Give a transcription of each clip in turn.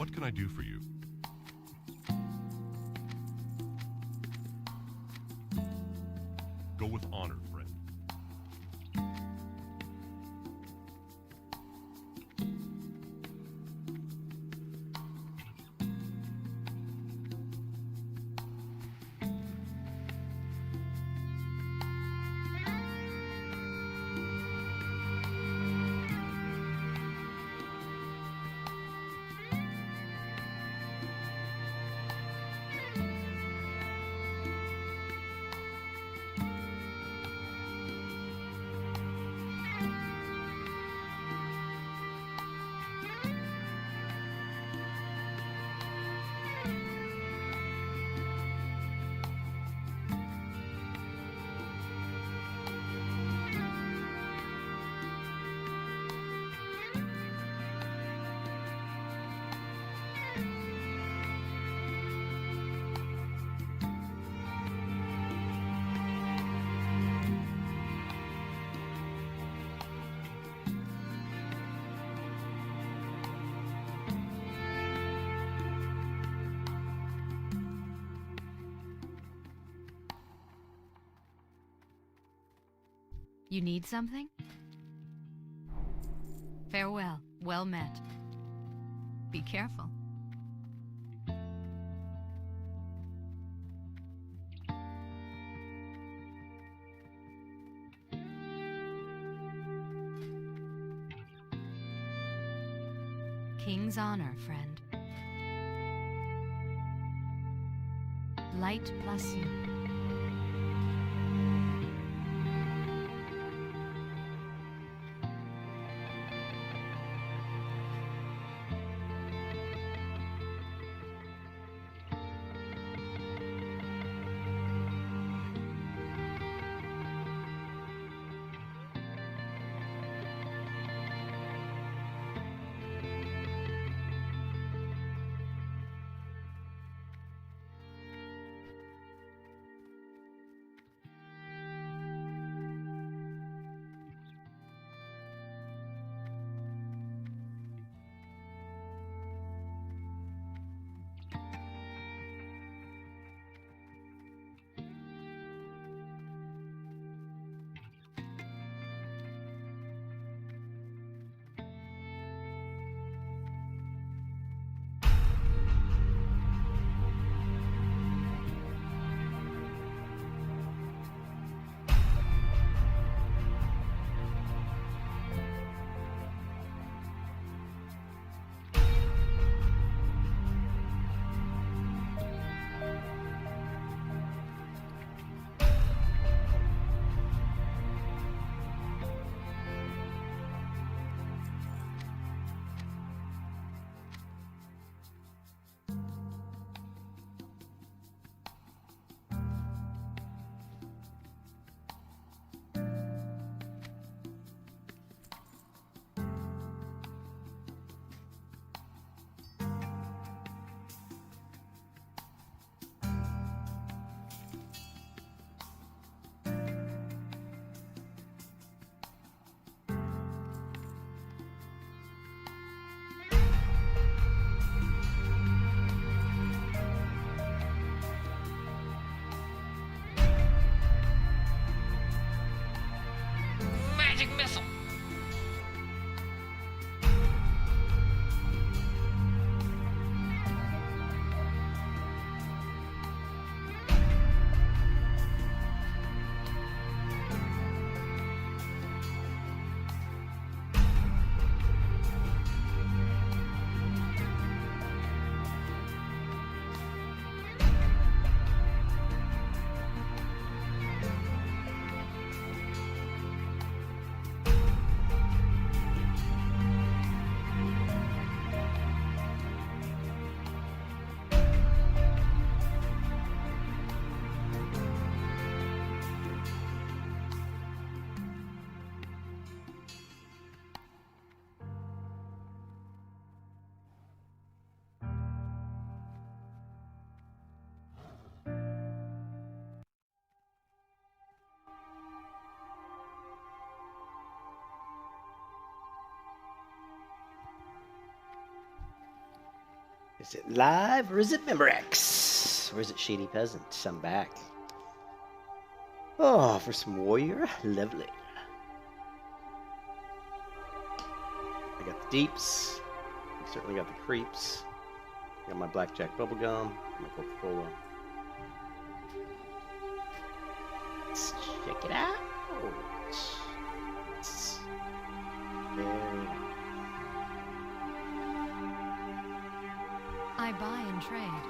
What can I do for you? Go with honor, friend. You need something? Farewell. Well met. Be careful. King's honor, friend. Light bless you. Is it live or is it Memorex? Or is it Shadypeasant? I'm back. Oh, for some warrior. Lovely. I got the deeps. I certainly got the creeps. I got my blackjack bubblegum. My Coca-Cola. Let's check it out. Very nice. I buy and trade.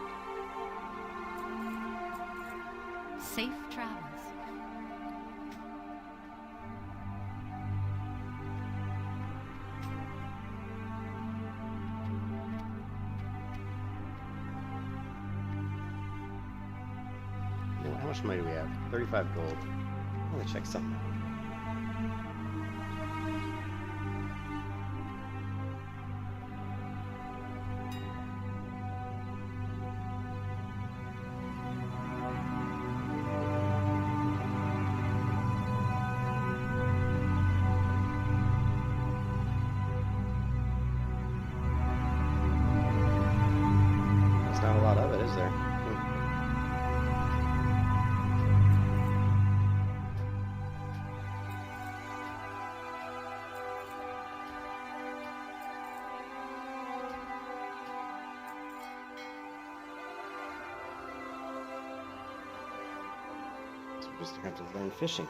Safe travels. How much money do we have? 35 gold. I'm gonna check something out. There's not a lot of it, is there? So we're just gonna have to learn fishing.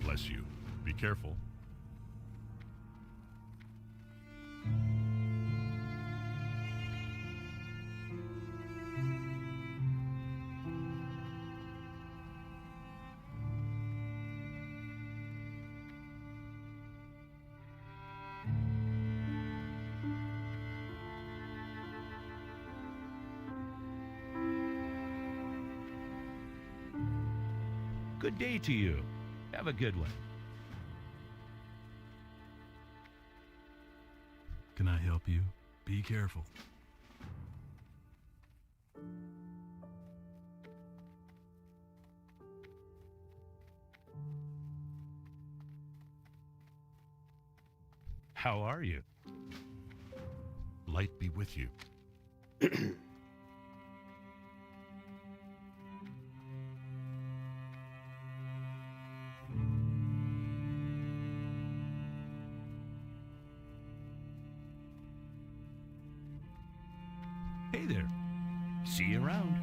Bless you. Be careful. Good day to you. Have a good one. Can I help you? Be careful. How are you? Light be with you. Hey there. See you around.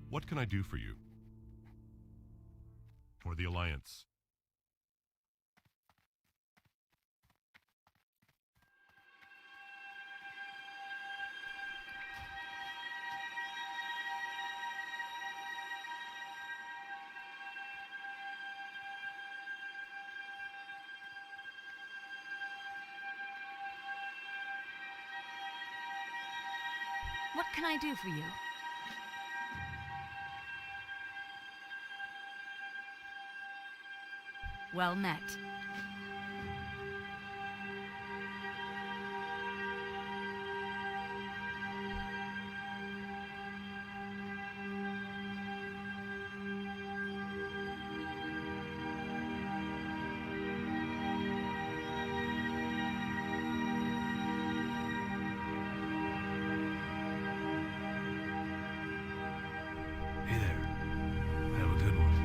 What can I do for you? For the Alliance. What can I do for you? Well met. Hey there. Have a good one.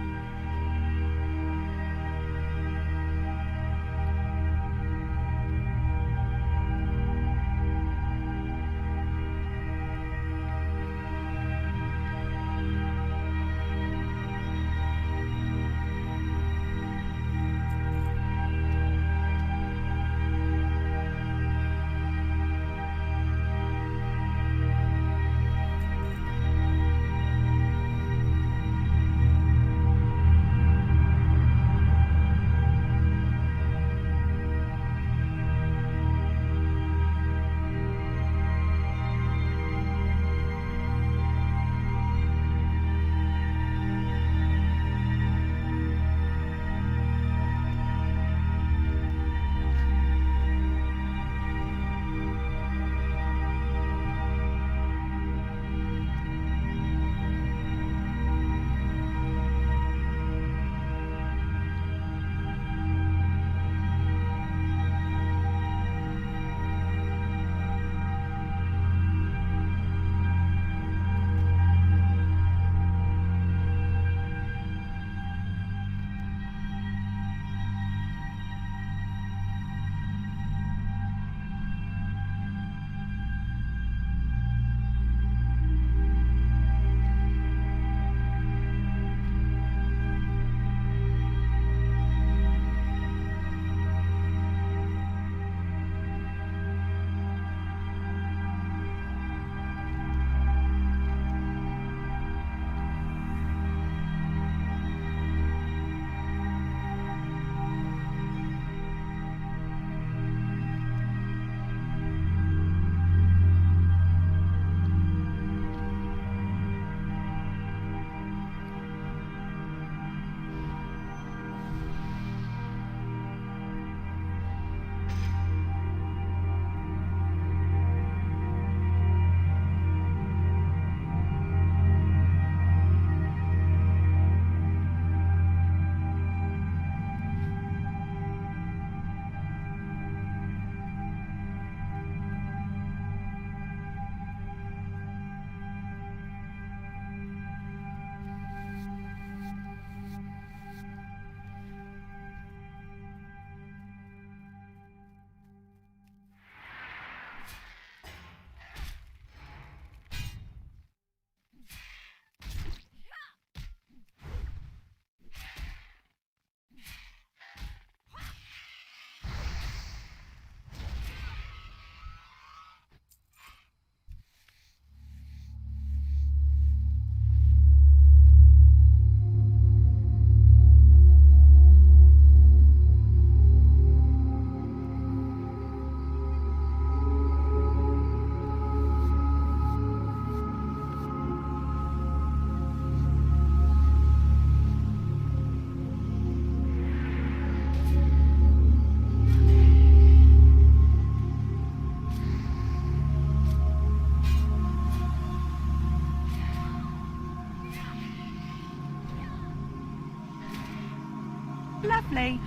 Lovely.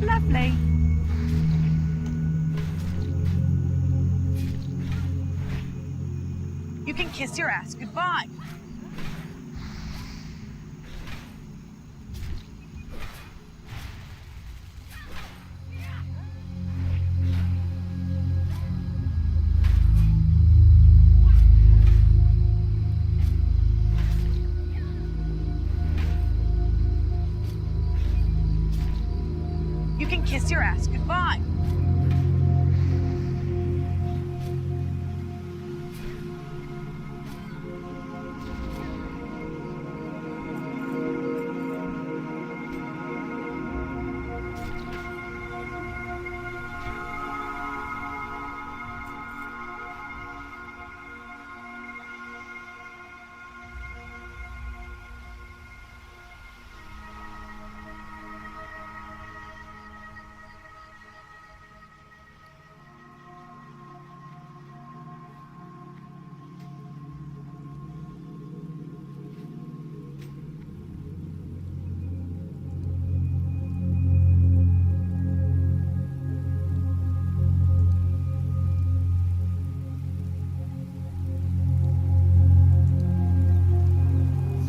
Lovely. You can kiss your ass goodbye. You can kiss your ass goodbye.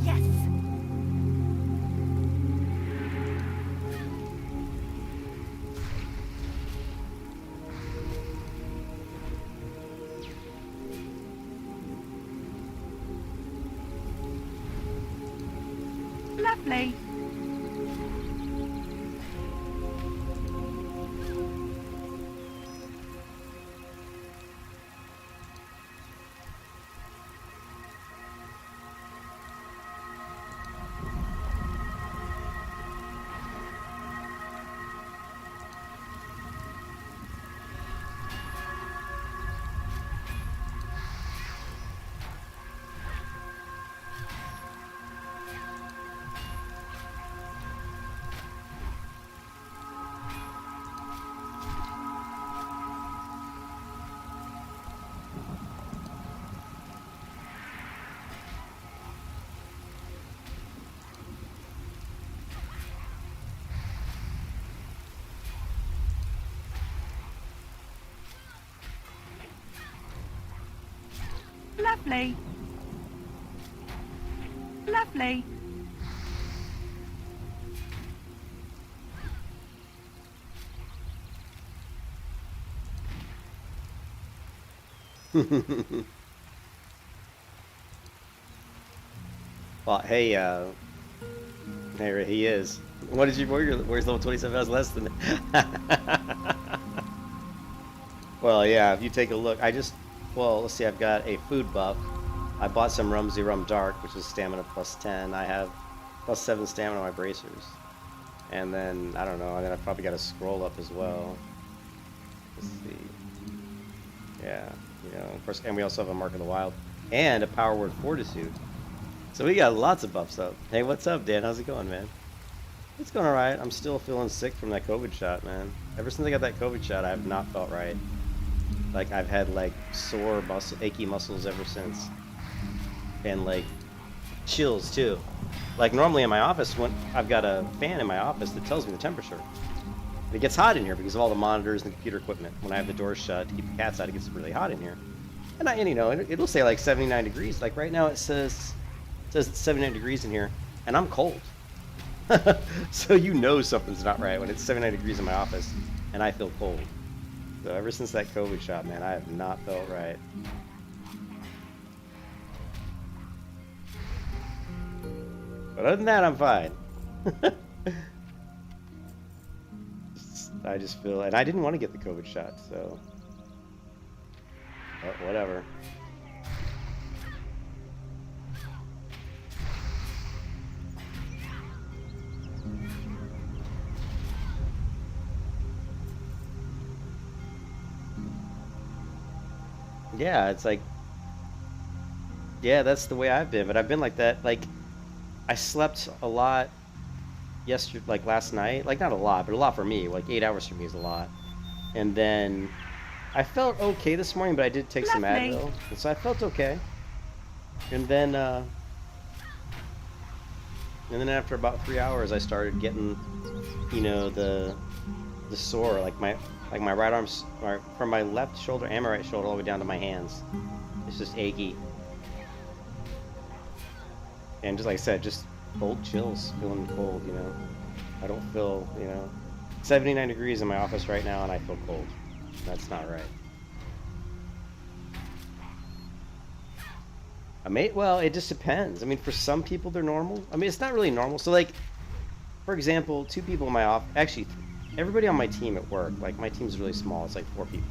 Yes! Lovely. Lovely. Lovely. Well, hey, there he is. What did you? Where's level 27? I was less than. Well, yeah. If you take a look, well, let's see. I've got a food buff. I bought some Rumsey Rum Dark, which is stamina plus 10. I have plus 7 stamina on my bracers, and then I don't know. And then I probably got a scroll up as well. Let's see. Yeah, of course, and we also have a Mark of the Wild and a Power Word Fortitude. So we got lots of buffs up. Hey, what's up, Dan? How's it going, man? It's going alright. I'm still feeling sick from that COVID shot, man. Ever since I got that COVID shot, I have not felt right. Like, I've had, like, sore, achy muscles ever since. And, like, chills, too. Like normally in my office, when I've got a fan in my office that tells me the temperature. And it gets hot in here because of all the monitors and the computer equipment. When I have the doors shut to keep the cats out, it gets really hot in here. And you know, it'll say like 79 degrees. Like right now, it says it's 79 degrees in here, and I'm cold. So you know something's not right when it's 79 degrees in my office, and I feel cold. So ever since that COVID shot, man, I have not felt right. But other than that, I'm fine. I just feel, and I didn't want to get the COVID shot, so but whatever. Yeah, it's like, yeah, that's the way I've been, but I've been like that. Like, I slept a lot yesterday, like last night, like not a lot, but a lot for me. Like 8 hours for me is a lot. And then I felt okay this morning, but I did take some Lovely. Advil, and so I felt okay. And then after about 3 hours, I started getting, you know, the sore, like my right arm, from my left shoulder and my right shoulder all the way down to my hands. It's just achy. And just like I said, just cold chills, feeling cold, you know. I don't feel, you know, 79 degrees in my office right now, and I feel cold. That's not right. Well, it just depends. I mean, for some people, they're normal. I mean, it's not really normal. So, like, for example, 2 people in my office, actually, everybody on my team at work, like, my team's really small. It's like 4 people.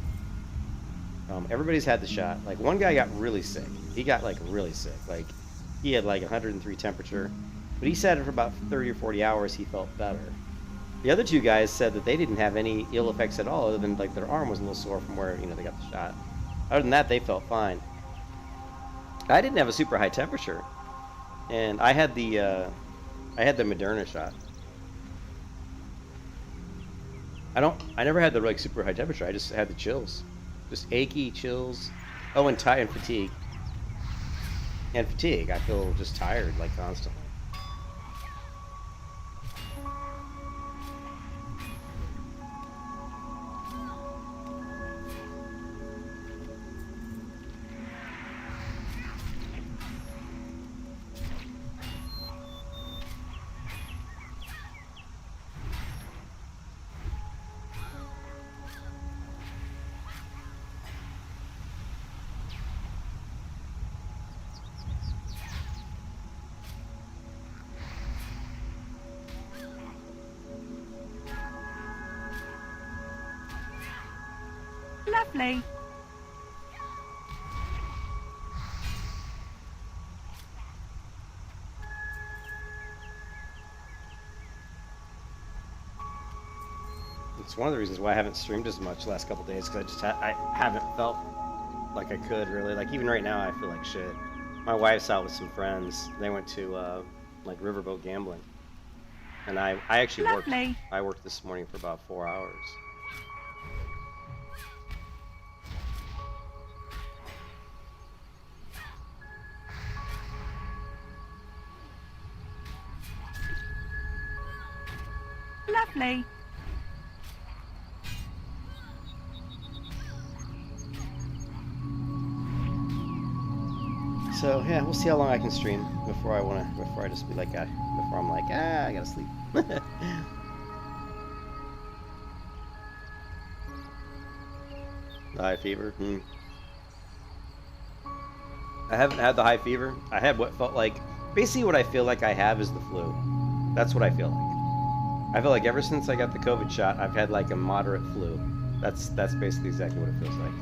Everybody's had the shot. Like, one guy got really sick. He got, like, really sick. Like, he had, like, 103 temperature. But he said for about 30 or 40 hours, he felt better. The other 2 guys said that they didn't have any ill effects at all, other than, like, their arm was a little sore from where, you know, they got the shot. Other than that, they felt fine. I didn't have a super high temperature, and I had the Moderna shot. I never had the like super high temperature. I just had the chills, just achy chills. Oh, and fatigue. And fatigue. I feel just tired like constantly. Lovely. It's one of the reasons why I haven't streamed as much the last couple days, because I haven't felt like I could really. Like even right now, I feel like shit. My wife's out with some friends. They went to like riverboat gambling, and I actually worked. Lovely. I worked this morning for about 4 hours. Lovely. So yeah, we'll see how long I can stream before I just be like, before I'm like, I gotta sleep. The high fever. I haven't had the high fever. I had what felt like, basically what I feel like I have is the flu. That's what I feel like. I feel like ever since I got the COVID shot, I've had like a moderate flu. That's basically exactly what it feels like.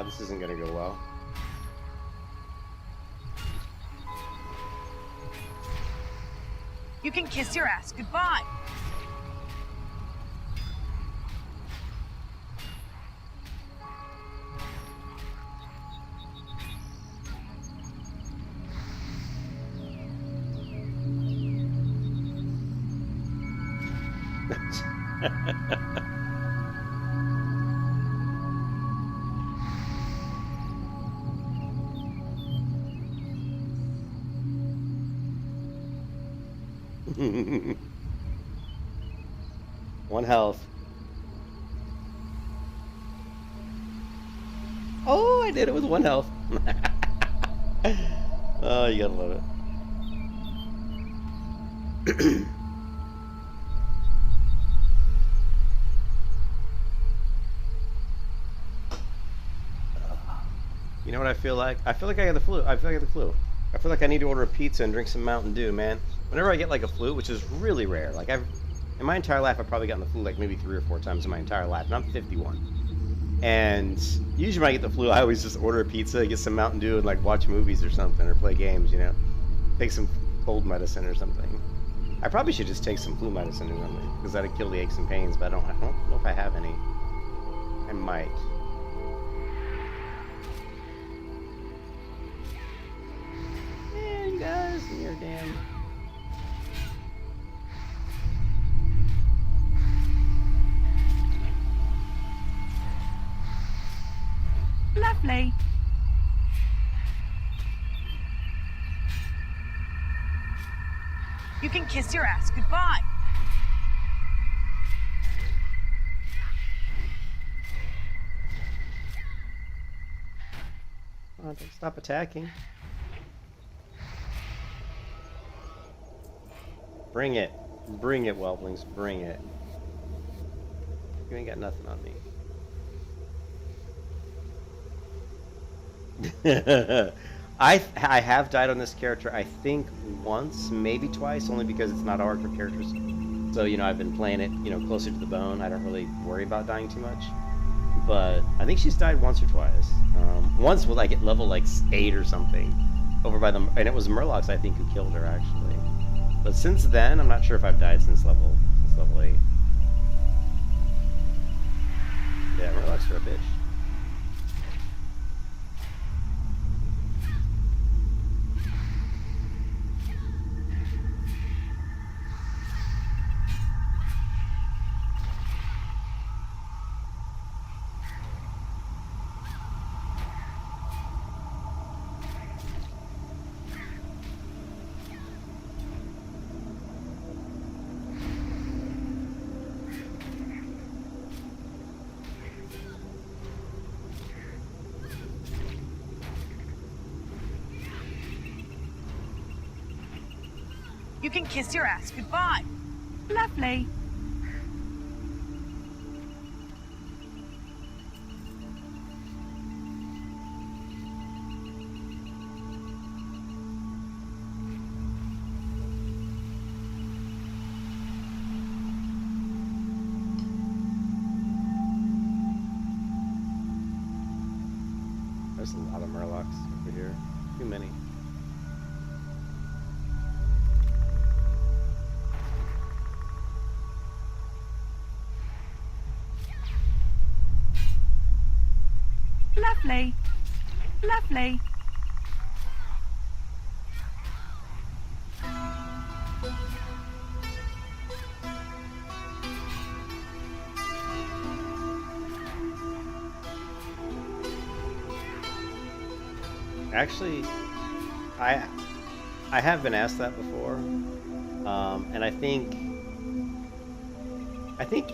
This isn't gonna go well. You can kiss your ass goodbye. One health. Oh, I did it with one health. Oh, you gotta love it. You know what I feel like? I feel like I got the flu. I feel like I got the flu. I feel like I need to order a pizza and drink some Mountain Dew, man. Whenever I get like a flu, which is really rare, like in my entire life, I've probably gotten the flu like maybe 3 or 4 times in my entire life, and I'm 51. And usually when I get the flu, I always just order a pizza, get some Mountain Dew, and like watch movies or something, or play games, you know? Take some cold medicine or something. I probably should just take some flu medicine or something, because that'd kill the aches and pains, but I don't know if I have any. I might. Yeah, you guys, and your damn... Lovely. You can kiss your ass goodbye. Oh, don't stop attacking. Bring it. Bring it, Whelplings. Bring it. You ain't got nothing on me. I have died on this character, I think once, maybe twice, only because it's not a hardcore character. So, you know, I've been playing it, you know, closer to the bone. I don't really worry about dying too much. But I think she's died once or twice. Once was like at level like 8 or something, over by the, and it was Murlocs I think who killed her actually. But since then, I'm not sure if I've died since level 8. Yeah, Murlocs are a bitch. You can kiss your ass goodbye. Lovely. There's a lot of Murlocs over here. Too many. Lovely. Lovely. Actually, I have been asked that before, and I think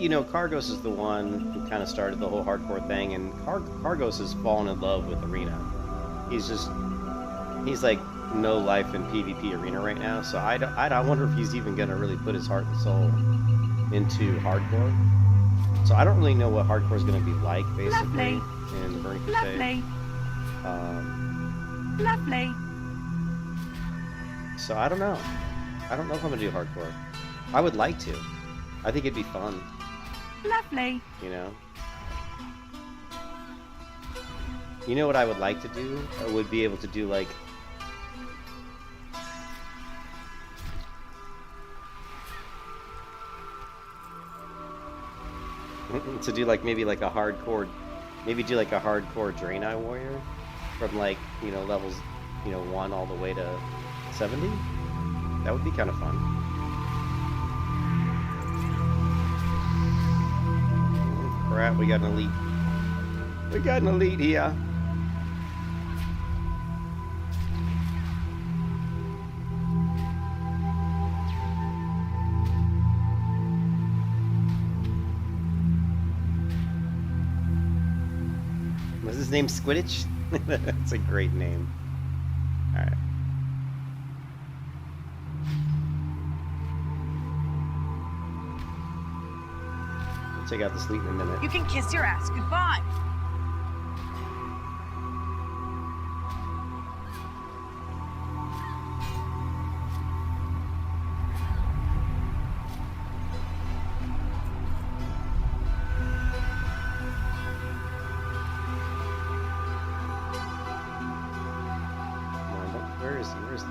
you know Kargos is the one who kind of started the whole hardcore thing, and Kargos has fallen in love with Arena. He's like no life in PvP Arena right now, so I wonder if he's even gonna really put his heart and soul into hardcore. So I don't really know what hardcore is gonna be like basically in the Burning Crusade. Lovely. So I don't know. I don't know if I'm gonna do hardcore. I would like to. I think it'd be fun. Lovely. You know? You know what I would like to do? I would be able to do like... to do like maybe like a hardcore... Maybe do like a hardcore Draenei Warrior. From like, you know, levels, you know, 1 all the way to 70? That would be kind of fun. Crap, we got an elite. We got an elite here. Was his name Squidditch? That's a great name. Alright. We'll take out this lead in a minute. You can kiss your ass goodbye. Where is he? Where is he?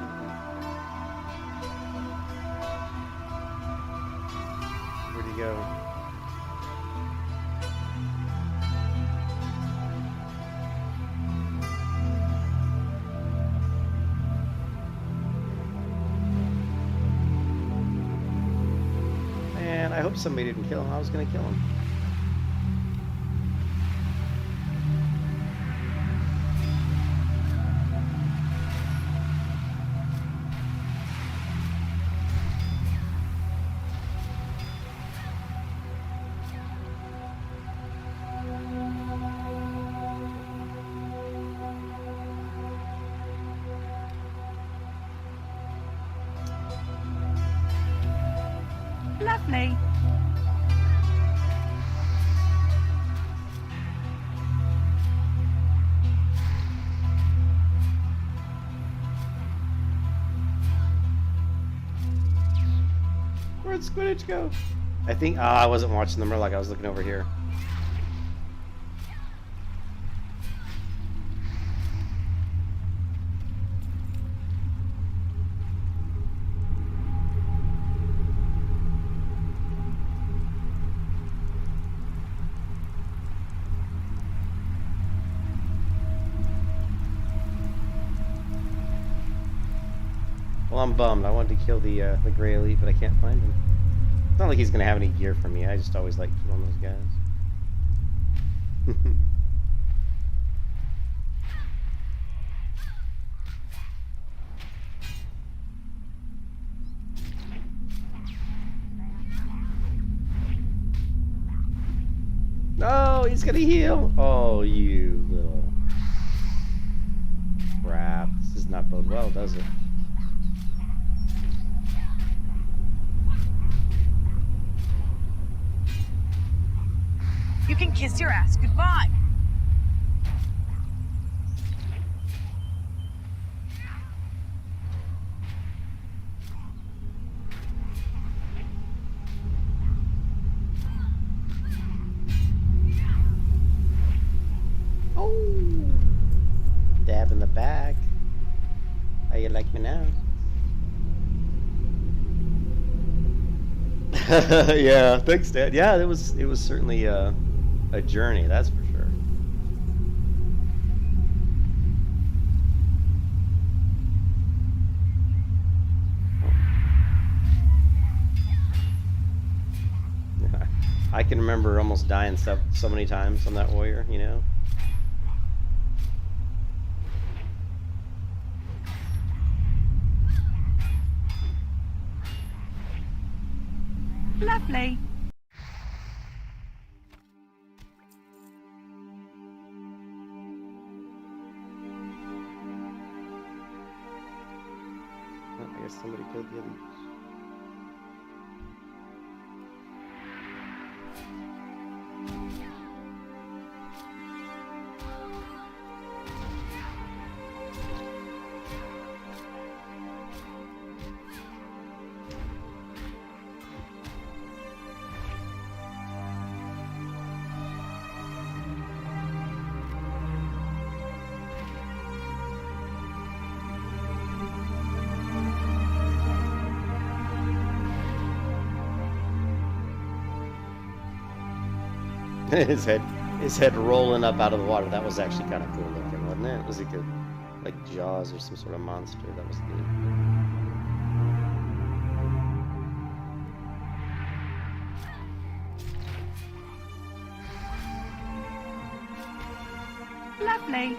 Where'd he go? Man, I hope somebody didn't kill him. I was gonna kill him. Lovely. Where'd Squidditch go? I think, I wasn't watching the Murloc, I was looking over here. Well, I'm bummed. I wanted to kill the Grey Elite, but I can't find him. It's not like he's gonna have any gear for me. I just always like killing those guys. No, he's gonna heal. Oh, you little crap! This does not bode well, does it? You can kiss your ass goodbye. Oh, dab in the back. How you like me now? Yeah, thanks, Dad. Yeah, it was certainly a journey, that's for sure. I can remember almost dying so many times on that warrior, you know. Lovely. Oh, I guess somebody killed the others. his head rolling up out of the water. That was actually kind of cool looking, wasn't it? It was like Jaws or some sort of monster. That was neat. Lovely.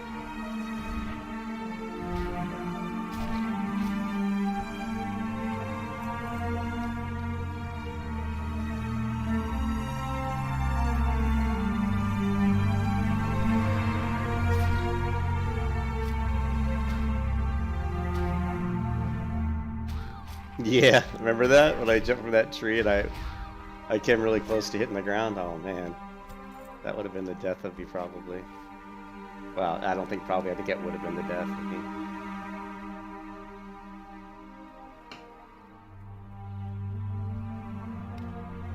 Yeah, remember that? When I jumped from that tree and I came really close to hitting the ground? Oh man. That would have been the death of me probably. Well, I don't think probably, I think it would have been the death of me.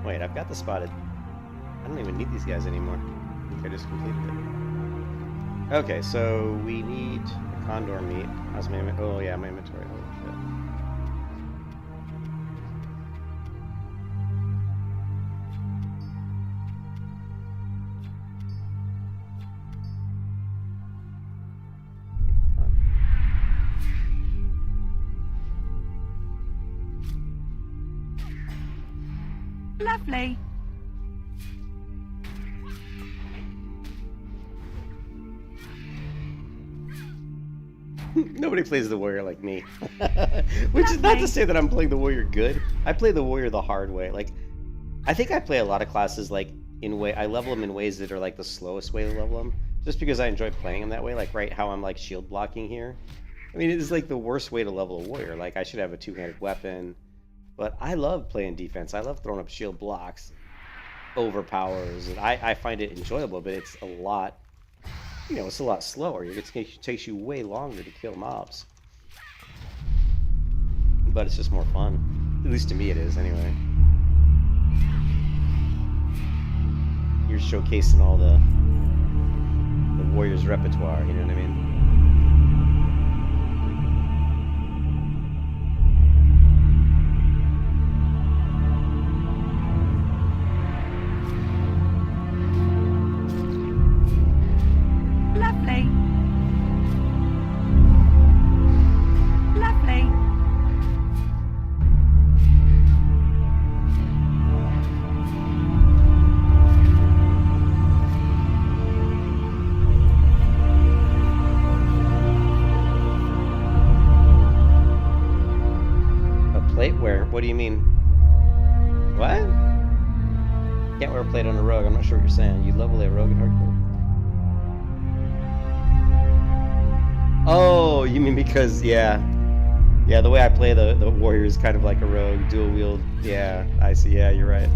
Wait, I've got the spotted. I don't even need these guys anymore. I think I just completed it. Okay, so we need a condor meat. How's my inventory? Oh yeah, my inventory. Holy shit. Lovely. Nobody plays the warrior like me. Which is not to say that I'm playing the warrior good. I play the warrior the hard way. Like, I think I play a lot of classes like I level them in ways that are like the slowest way to level them, just because I enjoy playing them that way. Like right how I'm like shield blocking here. I mean, it's like the worst way to level a warrior. Like I should have a two-handed weapon, but I love playing defense. I love throwing up shield blocks, overpowers, and I find it enjoyable. But it's a lot. You know, it's a lot slower. It takes you way longer to kill mobs. But it's just more fun. At least to me it is, anyway. You're showcasing all the warrior's repertoire, you know what I mean? Lovely. Lovely. A plate where? What do you mean? What? Can't wear a plate on a rogue. I'm not sure what you're saying. You level a rogue in hardcore? Oh, you mean because, yeah. Yeah, the way I play the warrior is kind of like a rogue, dual wield. Yeah, I see. Yeah, you're right.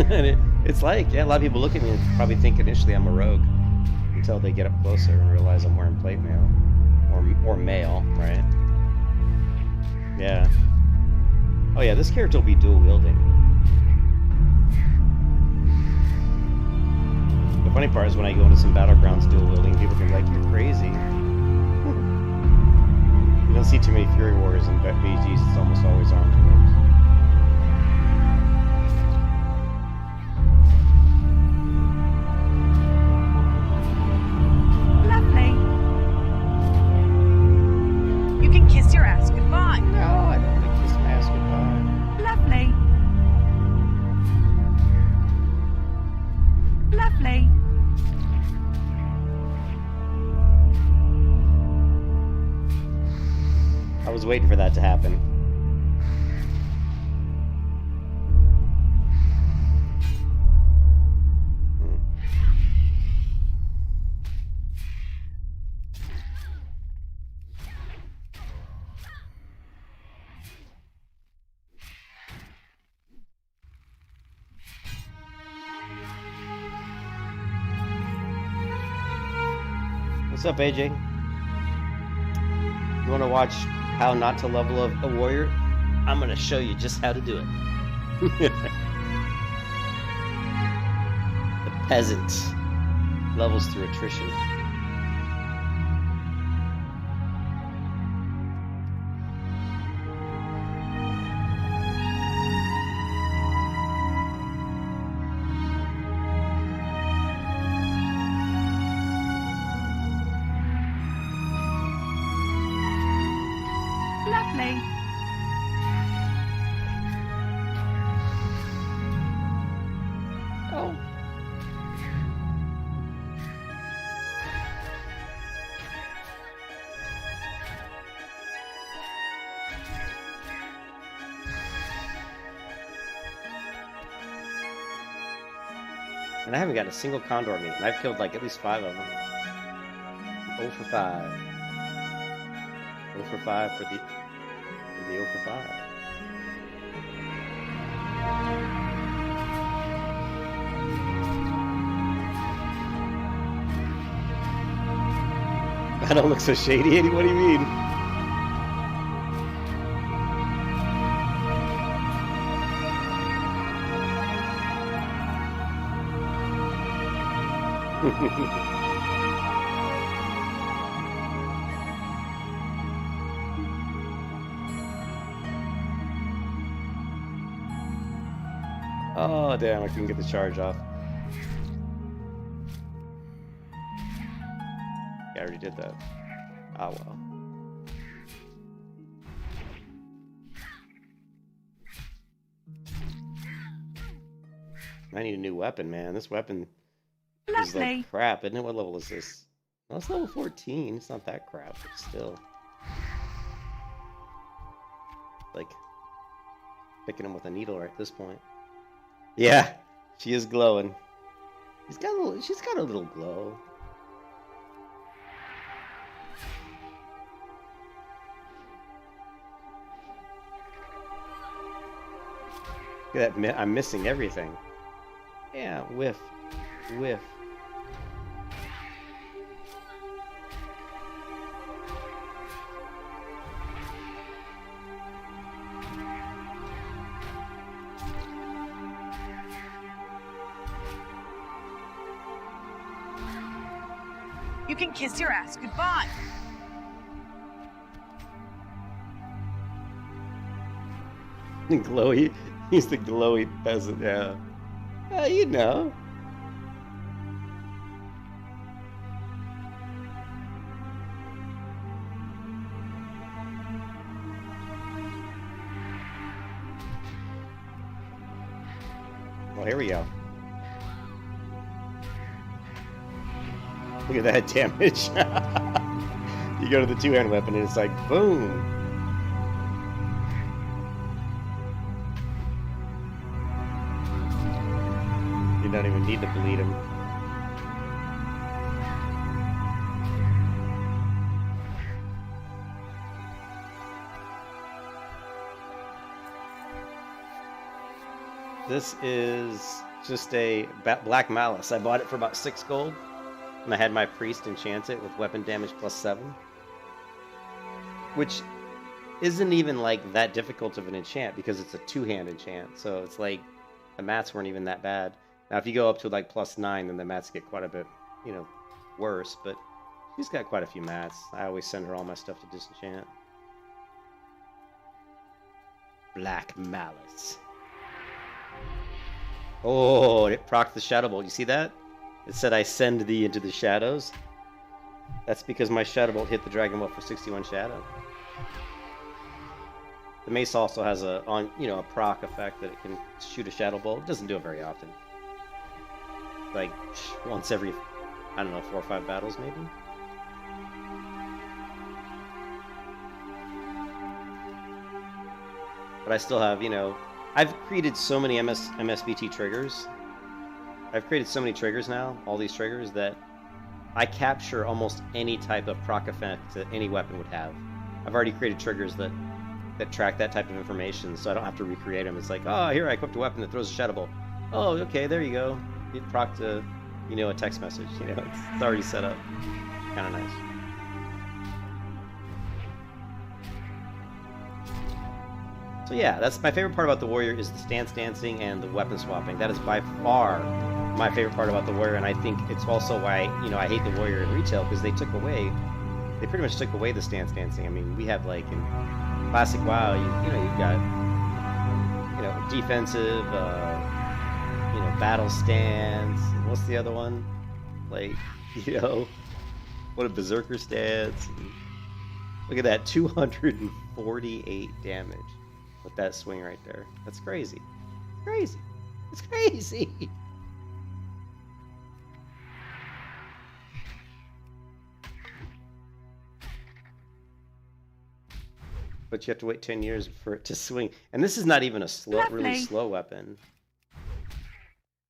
And it's like, yeah, a lot of people look at me and probably think initially I'm a rogue until they get up closer and realize I'm wearing plate mail. Or mail, right? Yeah. Oh yeah, this character will be dual wielding. The funny part is when I go into some battlegrounds dual wielding, people can be like, you're crazy. You don't see too many Fury Warriors in BGs, it's almost always armed rogues. Lovely. You can kiss your ass goodbye. No, I don't want to kiss my ass goodbye. Lovely. Lovely. I was waiting for that to happen. What's up, AJ? You want to watch how not to level a warrior? I'm going to show you just how to do it. The peasant levels through attrition. Lovely. Oh. And I haven't got a single condor meat, and I've killed like at least 5 of them. 0 for 5. 0 for 5 for the 0 for 5. I don't look so shady, Eddie. What do you mean? Oh, damn, I couldn't get the charge off. Yeah, I already did that. Ah, well. I need a new weapon, man. This weapon is Lovely. like crap, isn't it? What level is this? Well, it's level 14. It's not that crap, but still. Like, picking him with a needle right at this point. Yeah, she is glowing. She's got a little glow. Look at that, I'm missing everything. Yeah, whiff. Whiff. You can kiss your ass goodbye. Glowy. He's the glowy peasant, yeah. You know. Well, here we go. Look at that damage. You go to the two-hand weapon and it's like, boom. You don't even need to bleed him. This is just a Black Malice. I bought it for about 6 gold. And I had my priest enchant it with weapon damage +7. Which isn't even like that difficult of an enchant because it's a 2-hand enchant. So it's like the mats weren't even that bad. Now if you go up to like +9, then the mats get quite a bit, you know, worse. But she's got quite a few mats. I always send her all my stuff to disenchant. Black Malice. Oh, it procced the Shadow Bolt. You see that? It said, I send thee into the shadows. That's because my Shadow Bolt hit the Dragon Bolt for 61 shadow. The mace also has a proc effect that it can shoot a Shadow Bolt. It doesn't do it very often. Like, once every, I don't know, 4 or 5 battles maybe? But I still have, I've created so many MSBT triggers. I've created so many triggers now, all these triggers, that I capture almost any type of proc effect that any weapon would have. I've already created triggers that track that type of information, so I don't have to recreate them. It's like, oh, here I equipped a weapon that throws a Shadow Bolt. Oh, okay, there you go. It procced a text message. It's already set up. Kind of nice. So yeah, that's my favorite part about the Warrior is the stance dancing and the weapon swapping. That is by far my favorite part about the Warrior, and I think it's also why I hate the Warrior in retail, because they pretty much took away the stance dancing. I mean, we have like in classic WoW, you've got defensive, battle stance. What's the other one? Like, what a berserker stance. Look at that, 248 damage with that swing right there. That's crazy. It's crazy. It's crazy. But you have to wait 10 years for it to swing. And this is not even a really slow weapon.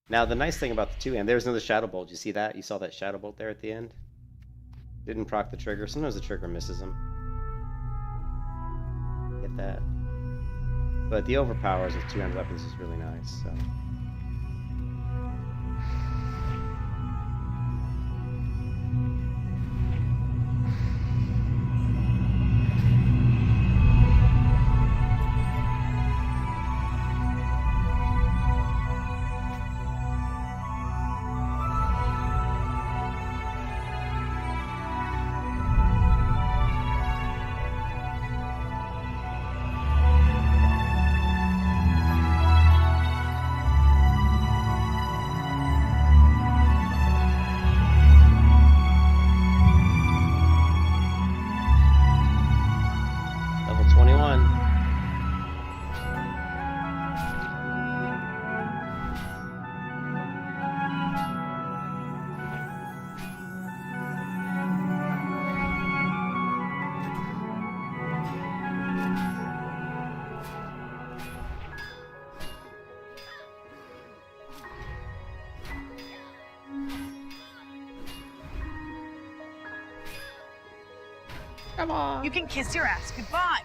Now, the nice thing about the 2-hand, there's another Shadow Bolt. You see that? You saw that Shadow Bolt there at the end? Didn't proc the trigger. Sometimes the trigger misses him. Get that. But the overpowers of 200 weapons is really nice. So. Level 21. Come on. You can kiss your ass goodbye.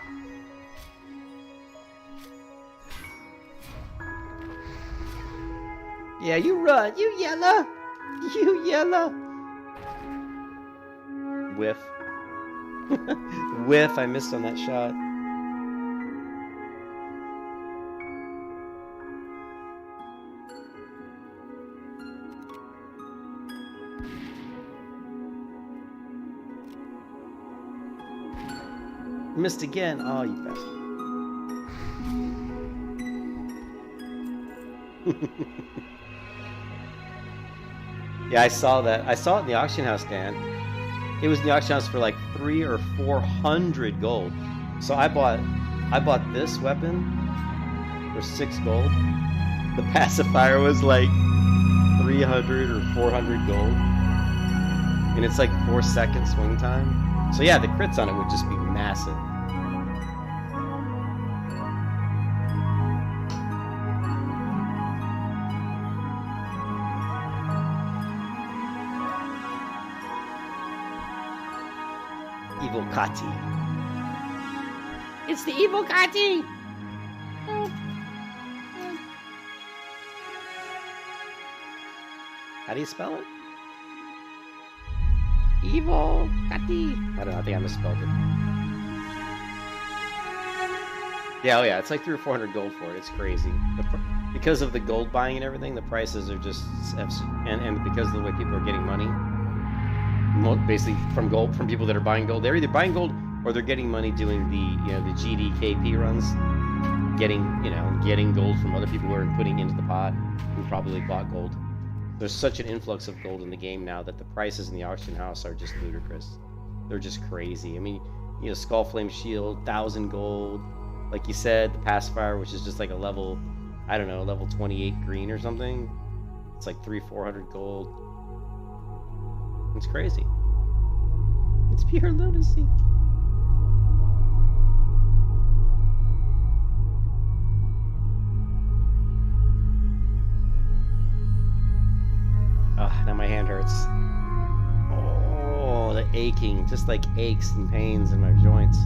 Yeah, you run. You yellow. You yellow. Whiff. Whiff. I missed on that shot. Missed again. Oh, you bastard. Yeah, I saw that. I saw it in the auction house, Dan. It was in the auction house for like 300 or 400 gold. So I bought this weapon for 6 gold. The pacifier was like 300 or 400 gold. And it's like 4-second swing time. So yeah, the crits on it would just be massive. Evil Kati. It's the evil Kati! How do you spell it? Evil Kati. I don't know, I think I misspelled it. Yeah, oh yeah, it's like 300 or 400 gold for it. It's crazy. Because of the gold buying and everything, the prices are just... And because of the way people are getting money, basically from people that are buying gold, they're either buying gold or they're getting money doing the the GDKP runs, getting gold from other people who are putting into the pot who probably bought gold. There's such an influx of gold in the game now that the prices in the auction house are just ludicrous. They're just crazy. I mean, Skullflame Shield, 1,000 gold. Like you said, the pacifier, which is just like a level, I don't know, level 28 green or something. It's like 300-400 gold. It's crazy. It's pure lunacy. Ah, now my hand hurts. Oh, the aching, just like aches and pains in my joints.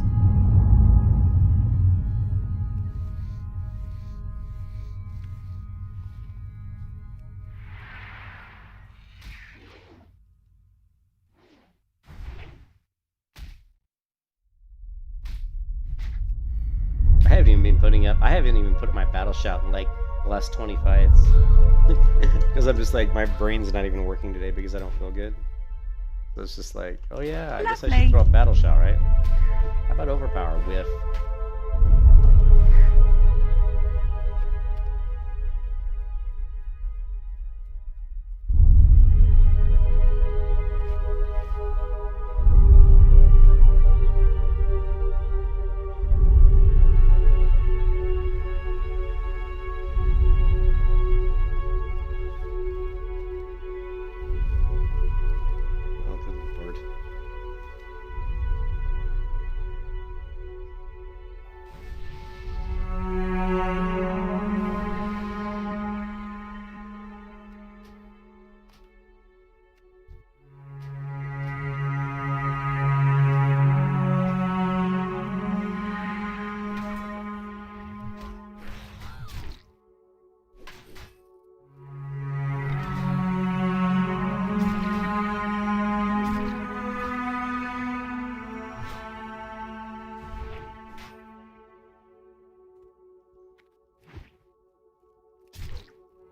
I haven't even put up my battle shout in like the last 20 fights. Because I'm just like, my brain's not even working today because I don't feel good. So it's just like, oh yeah, I guess I should throw up battle shout, right? How about overpower? Whiff.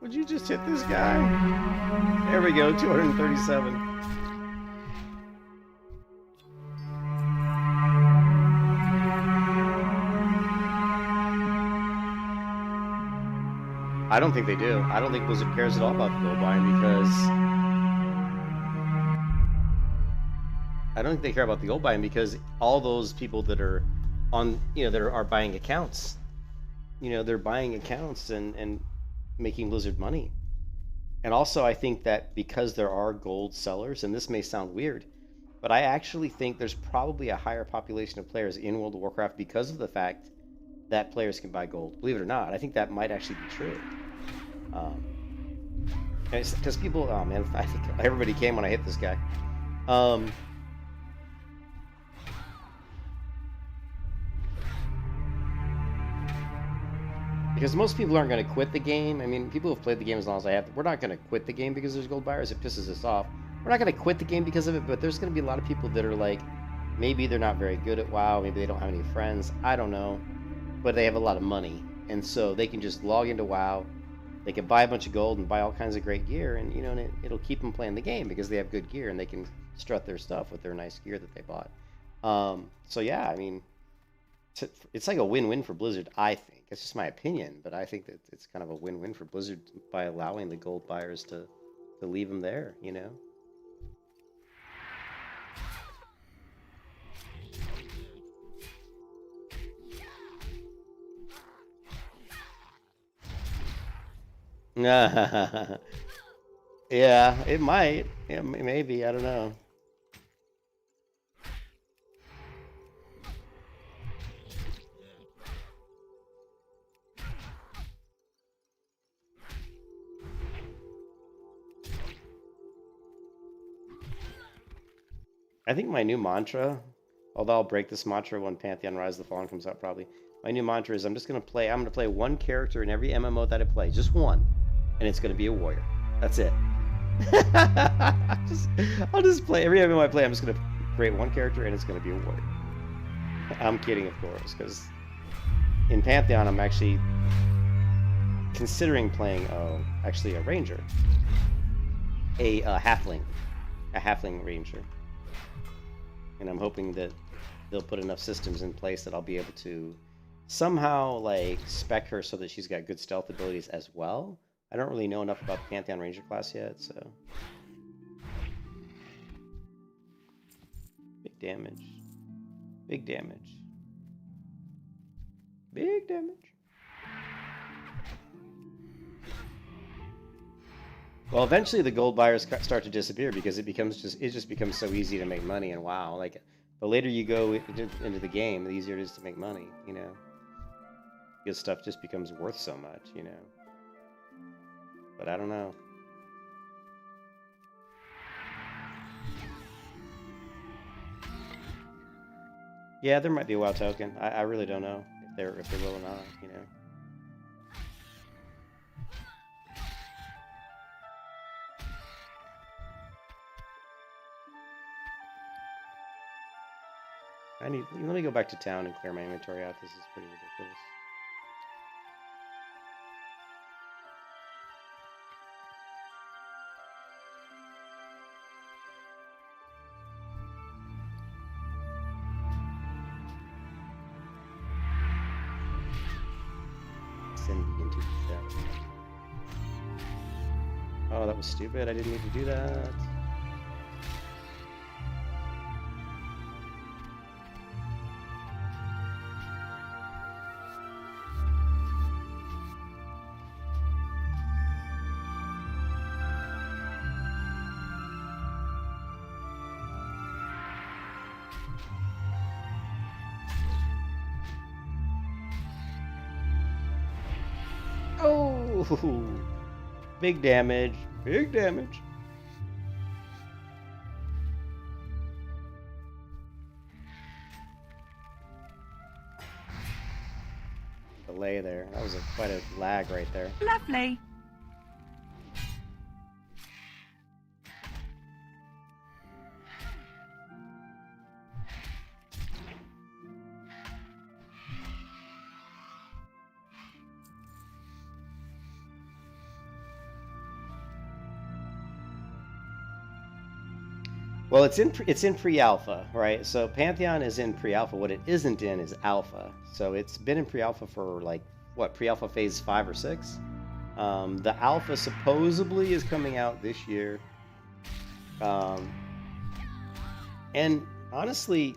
Would you just hit this guy? There we go, 237. I don't think they do. I don't think Blizzard cares at all about the gold buying because I don't think they care about the gold buying because all those people that are on, that are buying accounts, they're buying accounts and making Blizzard money. And also, I think that because there are gold sellers, and this may sound weird, but I actually think there's probably a higher population of players in World of Warcraft because of the fact that players can buy gold. Believe it or not, I think that might actually be true. Because people, oh man, I think everybody came when I hit this guy. Because most people aren't going to quit the game. I mean, people who've played the game as long as I have, we're not going to quit the game because there's gold buyers. It pisses us off. We're not going to quit the game because of it, but there's going to be a lot of people that are like, maybe they're not very good at WoW, maybe they don't have any friends, I don't know, but they have a lot of money, and so they can just log into WoW, they can buy a bunch of gold and buy all kinds of great gear, and and it'll keep them playing the game because they have good gear and they can strut their stuff with their nice gear that they bought. So yeah, I mean, it's like a win-win for Blizzard, I think. It's just my opinion, but I think that it's kind of a win-win for Blizzard by allowing the gold buyers to leave them there, Yeah, it might. Yeah, maybe. I don't know. I think my new mantra, although I'll break this mantra when Pantheon Rise of the Fallen comes out probably. My new mantra is I'm going to play one character in every MMO that I play, just one, and it's going to be a warrior. That's it. I'll just play every MMO I play. I'm just going to create one character, and it's going to be a warrior. I'm kidding, of course, because in Pantheon I'm actually considering playing actually a ranger, a halfling ranger. And I'm hoping that they'll put enough systems in place that I'll be able to somehow like spec her so that she's got good stealth abilities as well. I don't really know enough about the Pantheon Ranger class yet, so. Big damage. Big damage. Big damage. Well, eventually the gold buyers start to disappear because it just becomes so easy to make money in WoW. Like, the later you go into the game, the easier it is to make money. Because stuff just becomes worth so much. But I don't know. Yeah, there might be a WoW token. I really don't know if they will or not. Let me go back to town and clear my inventory out. This is pretty ridiculous. Send me into the shadow. Oh, that was stupid. I didn't need to do that. Oh, big damage, big damage. Delay there. That was quite a lag right there. Lovely. Well, it's in pre-alpha, right? So Pantheon is in pre-alpha. What it isn't in is alpha. So it's been in pre-alpha for like what, pre-alpha phase 5 or 6. The alpha supposedly is coming out this year. Um, and honestly,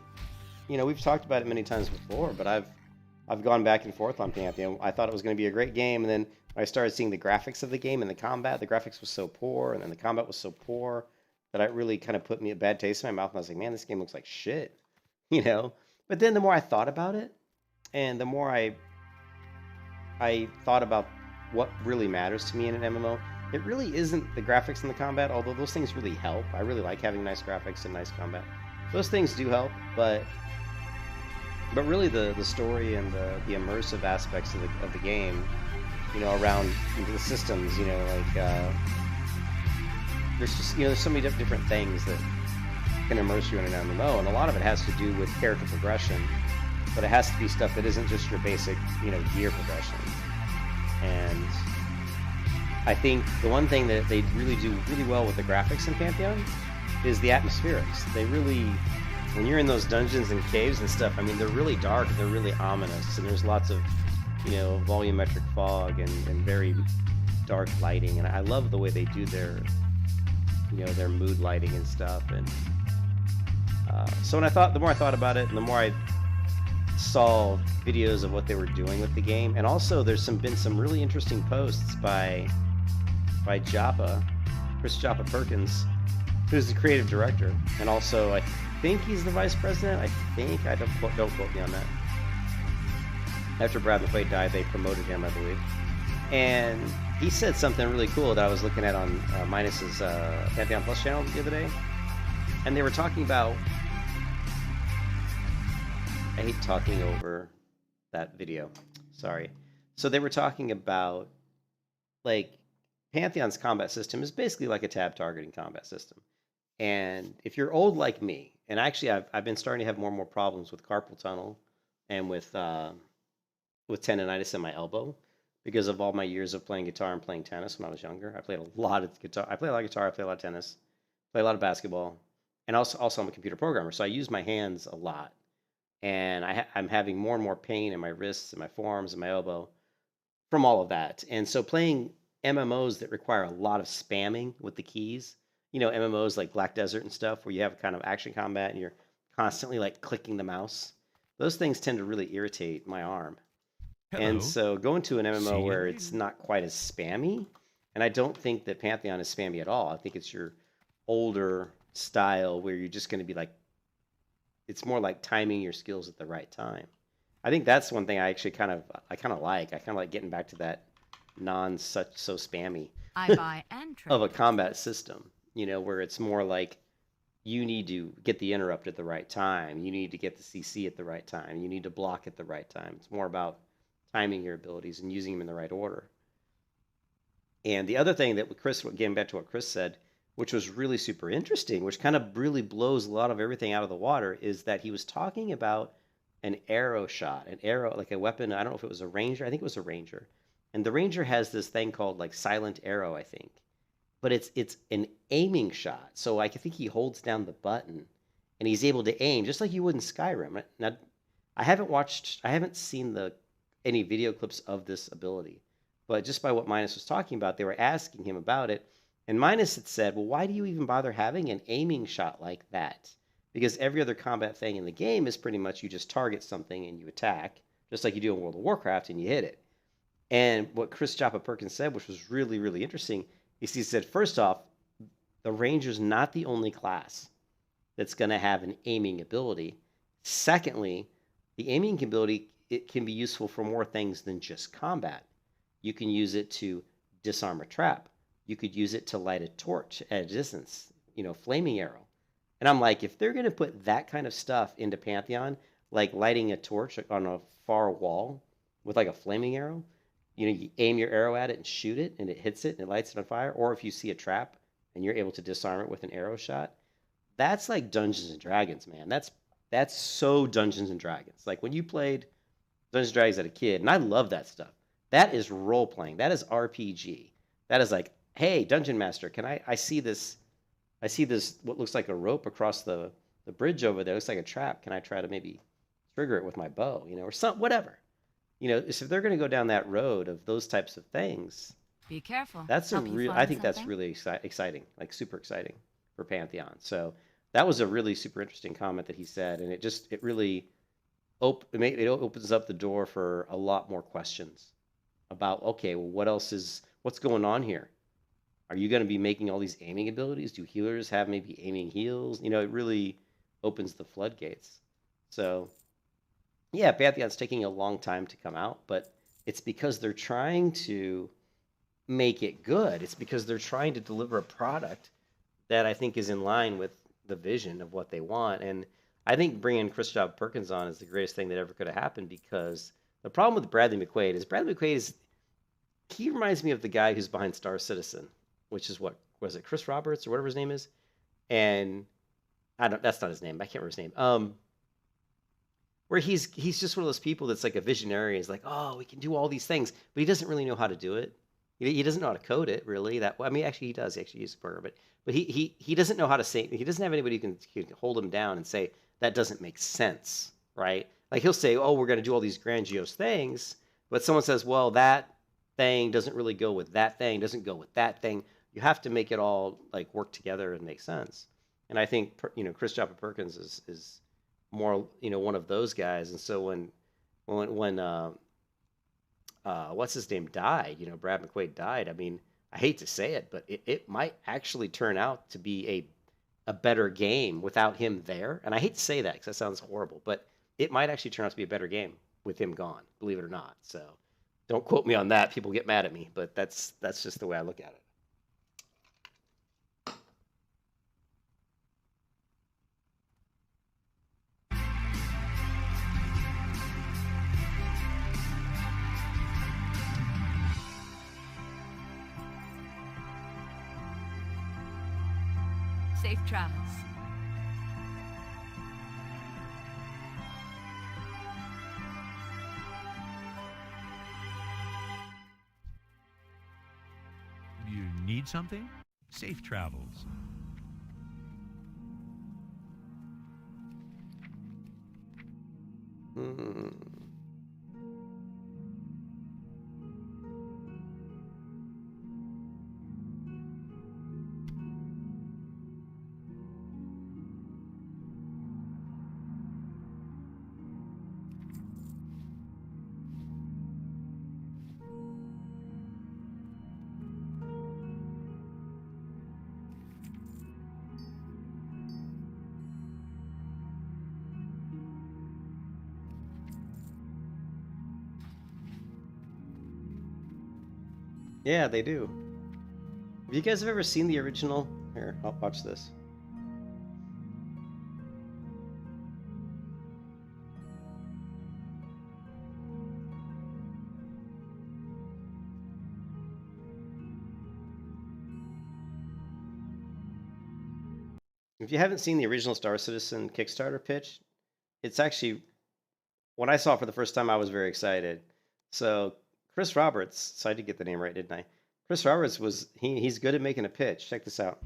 we've talked about it many times before, but I've gone back and forth on Pantheon. I thought it was going to be a great game, and then when I started seeing the graphics of the game and the combat, the graphics was so poor, and then the combat was so poor that it really kind of put me a bad taste in my mouth. And I was like, man, this game looks like shit, you know. But then the more I thought about it, and the more I thought about what really matters to me in an MMO, it really isn't the graphics and the combat, although those things really help. I really like having nice graphics and nice combat. Those things do help, but really the story and the immersive aspects of the game, around the systems, there's just there's so many different things that can immerse you in an MMO, and a lot of it has to do with character progression, but it has to be stuff that isn't just your basic gear progression. And I think the one thing that they really do really well with the graphics in Pantheon is the atmospherics. They really, when you're in those dungeons and caves and stuff, I mean, they're really dark, they're really ominous, and there's lots of, volumetric fog and very dark lighting. And I love the way they do their mood lighting and stuff. And so the more I thought about it, and the more I saw videos of what they were doing with the game, and also there's been some really interesting posts by Joppa, Chris Joppa Perkins, who's the creative director, and also I think he's the vice president. I don't quote me on that. After Brad McQuaid died, they promoted him, I believe, and he said something really cool that I was looking at on Minus's Pantheon Plus channel the other day, and they were talking about. I hate talking over that video. Sorry. So they were talking about, like, Pantheon's combat system is basically like a tab targeting combat system. And if you're old like me, and actually I've been starting to have more and more problems with carpal tunnel and with tendonitis in my elbow because of all my years of playing guitar and playing tennis when I was younger. I played a lot of guitar. I play a lot of guitar. I play a lot of tennis. Play a lot of basketball. And also I'm a computer programmer, so I use my hands a lot. And I'm having more and more pain in my wrists and my forearms and my elbow from all of that. And so playing MMOs that require a lot of spamming with the keys, MMOs like Black Desert and stuff, where you have kind of action combat and you're constantly like clicking the mouse, those things tend to really irritate my arm. Hello. And so going to an See MMO you where later. it's not quite as spammy, and I don't think that Pantheon is spammy at all. I think it's your older style where you're just going to be like, it's more like timing your skills at the right time. I think that's one thing I actually kind of like. I kind of like getting back to that so spammy I buy and trade. of a combat system, where it's more like you need to get the interrupt at the right time. You need to get the CC at the right time. You need to block at the right time. It's more about timing your abilities and using them in the right order. And the other thing that getting back to what Chris said, which was really super interesting, which kind of really blows a lot of everything out of the water, is that he was talking about an arrow shot, like a weapon. I don't know if it was a ranger. I think it was a ranger. And the ranger has this thing called like silent arrow, I think. But it's an aiming shot. So I think he holds down the button and he's able to aim just like you would in Skyrim. Now, I haven't seen any video clips of this ability. But just by what Minus was talking about, they were asking him about it. And Minus had said, well, why do you even bother having an aiming shot like that? Because every other combat thing in the game is pretty much you just target something and you attack, just like you do in World of Warcraft, and you hit it. And what Chris Joppa Perkins said, which was really, really interesting, is he said, first off, the Ranger's not the only class that's going to have an aiming ability. Secondly, the aiming ability, it can be useful for more things than just combat. You can use it to disarm a trap. You could use it to light a torch at a distance, flaming arrow. And I'm like, if they're going to put that kind of stuff into Pantheon, like lighting a torch on a far wall with like a flaming arrow, you aim your arrow at it and shoot it, and it hits it and it lights it on fire. Or if you see a trap and you're able to disarm it with an arrow shot, that's like Dungeons and Dragons, man. That's so Dungeons and Dragons. Like when you played Dungeons and Dragons as a kid, and I love that stuff. That is role playing. That is RPG. That is like, hey, Dungeon Master, can I see this I see this what looks like a rope across the bridge over there. It looks like a trap. Can I try to maybe trigger it with my bow, or some whatever. If they're going to go down that road of those types of things, Be careful. that's a Help you real. I find think that's something? really exciting, like super exciting for Pantheon. So that was a really super interesting comment that he said, and it really it opens up the door for a lot more questions about, okay, well, what's going on here? Are you going to be making all these aiming abilities? Do healers have maybe aiming heals? It really opens the floodgates. So yeah, Pantheon's taking a long time to come out, but it's because they're trying to make it good. It's because they're trying to deliver a product that I think is in line with the vision of what they want. And I think bringing Christopher Perkins on is the greatest thing that ever could have happened, because the problem with Bradley McQuaid is he reminds me of the guy who's behind Star Citizen, which is what was it, Chris Roberts or whatever his name is, and that's not his name. I can't remember his name. Where he's just one of those people that's like a visionary. He's like, oh, we can do all these things, but he doesn't really know how to do it. He doesn't know how to code it really. I mean, actually, he does. Actually, use a programmer, but he doesn't know how to say. He doesn't have anybody who can hold him down and say that doesn't make sense, right? Like he'll say, oh, we're going to do all these grandiose things, but someone says, well, that thing doesn't really go with that thing, doesn't go with that thing. You have to make it all like work together and make sense. And I think Christopher Perkins is more one of those guys. And so when what's his name died, Brad McQuaid died, I mean, I hate to say it, but it might actually turn out to be a better game without him there. And I hate to say that because that sounds horrible, but it might actually turn out to be a better game with him gone, believe it or not. So don't quote me on that. People get mad at me, but that's just the way I look at it. Safe travels. You need something? Safe travels. Yeah, they do. Have you guys ever seen the original? Here, I'll watch this. If you haven't seen the original Star Citizen Kickstarter pitch, it's actually, when I saw it for the first time, I was very excited. So Chris Roberts, so I did get the name right, didn't I? Chris Roberts he's good at making a pitch. Check this out.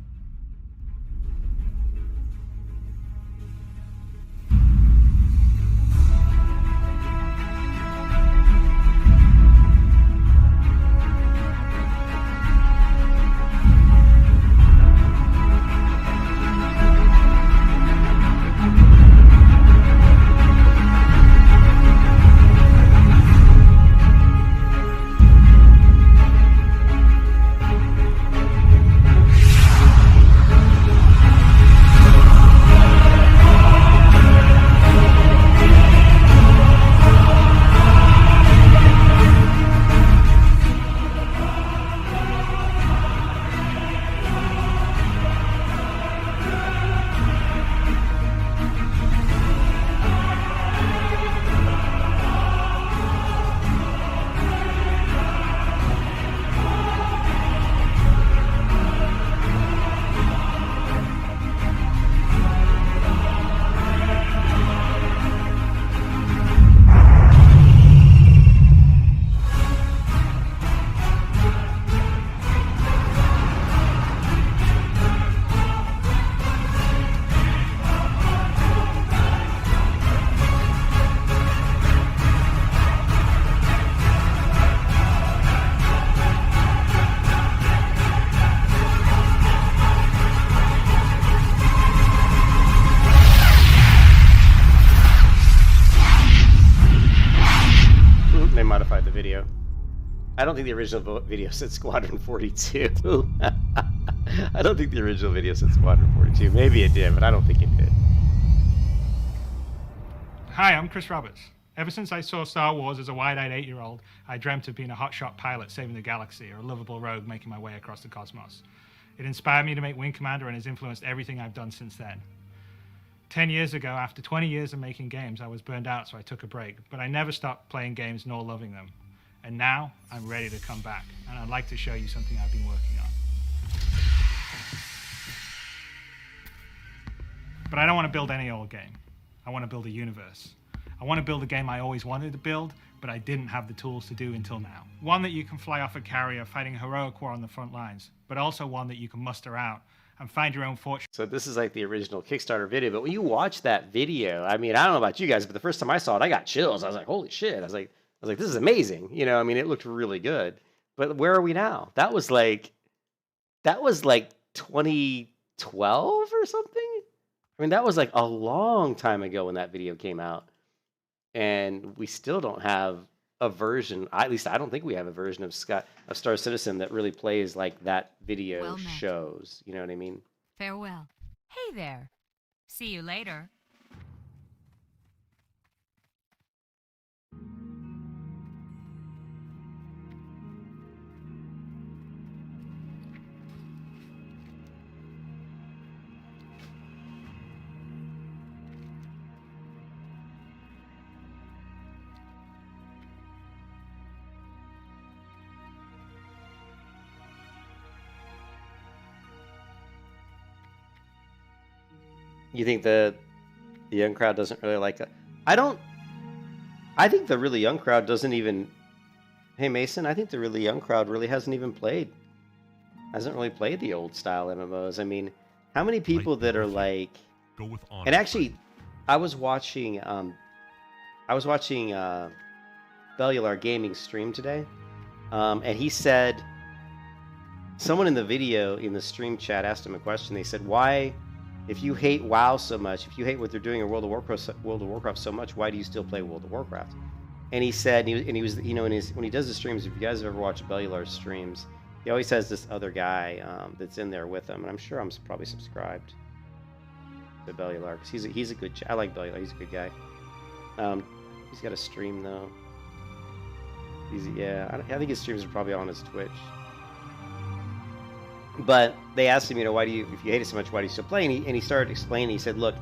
I don't think the original video said Squadron 42. I don't think the original video said Squadron 42. Maybe it did, but I don't think it did. Hi, I'm Chris Roberts. Ever since I saw Star Wars as a wide-eyed 8-year-old, I dreamt of being a hotshot pilot saving the galaxy or a lovable rogue making my way across the cosmos. It inspired me to make Wing Commander and has influenced everything I've done since then. 10 years ago, after 20 years of making games, I was burned out, so I took a break. But I never stopped playing games nor loving them. And now, I'm ready to come back, and I'd like to show you something I've been working on. But I don't want to build any old game. I want to build a universe. I want to build a game I always wanted to build, but I didn't have the tools to do until now. One that you can fly off a carrier fighting a heroic war on the front lines, but also one that you can muster out and find your own fortune. So this is like the original Kickstarter video, but when you watch that video, I mean, I don't know about you guys, but the first time I saw it, I got chills. I was like, holy shit. I was like, this is amazing. You know, I mean, it looked really good. But where are we now? That was like 2012 or something? I mean, that was like a long time ago when that video came out. And we still don't have a version, at least I don't think we have a version of Star Citizen that really plays like that video Well met. shows. You know what I mean? Farewell. Hey there. See you later. You think the young crowd doesn't really like it? I think the really young crowd doesn't even. Hey Mason, I think the really young crowd really hasn't really played the old style MMOs. I mean, how many people that are like? Go with honor. And actually, I was watching Bellular Gaming stream today, and he said, someone in the video in the stream chat asked him a question. They said, why? If you hate WoW so much, if you hate what they're doing in World of Warcraft so much, why do you still play World of Warcraft? And he said, and he was, you know, when he does the streams, if you guys have ever watched Bellular's streams, he always has this other guy that's in there with him, and I'm sure I'm probably subscribed to Bellular because he's a good. I like Bellular. He's a good guy. He's got a stream though. I think his streams are probably on his Twitch. But they asked him, you know, if you hate it so much, why do you still play? And he started explaining. He said, look,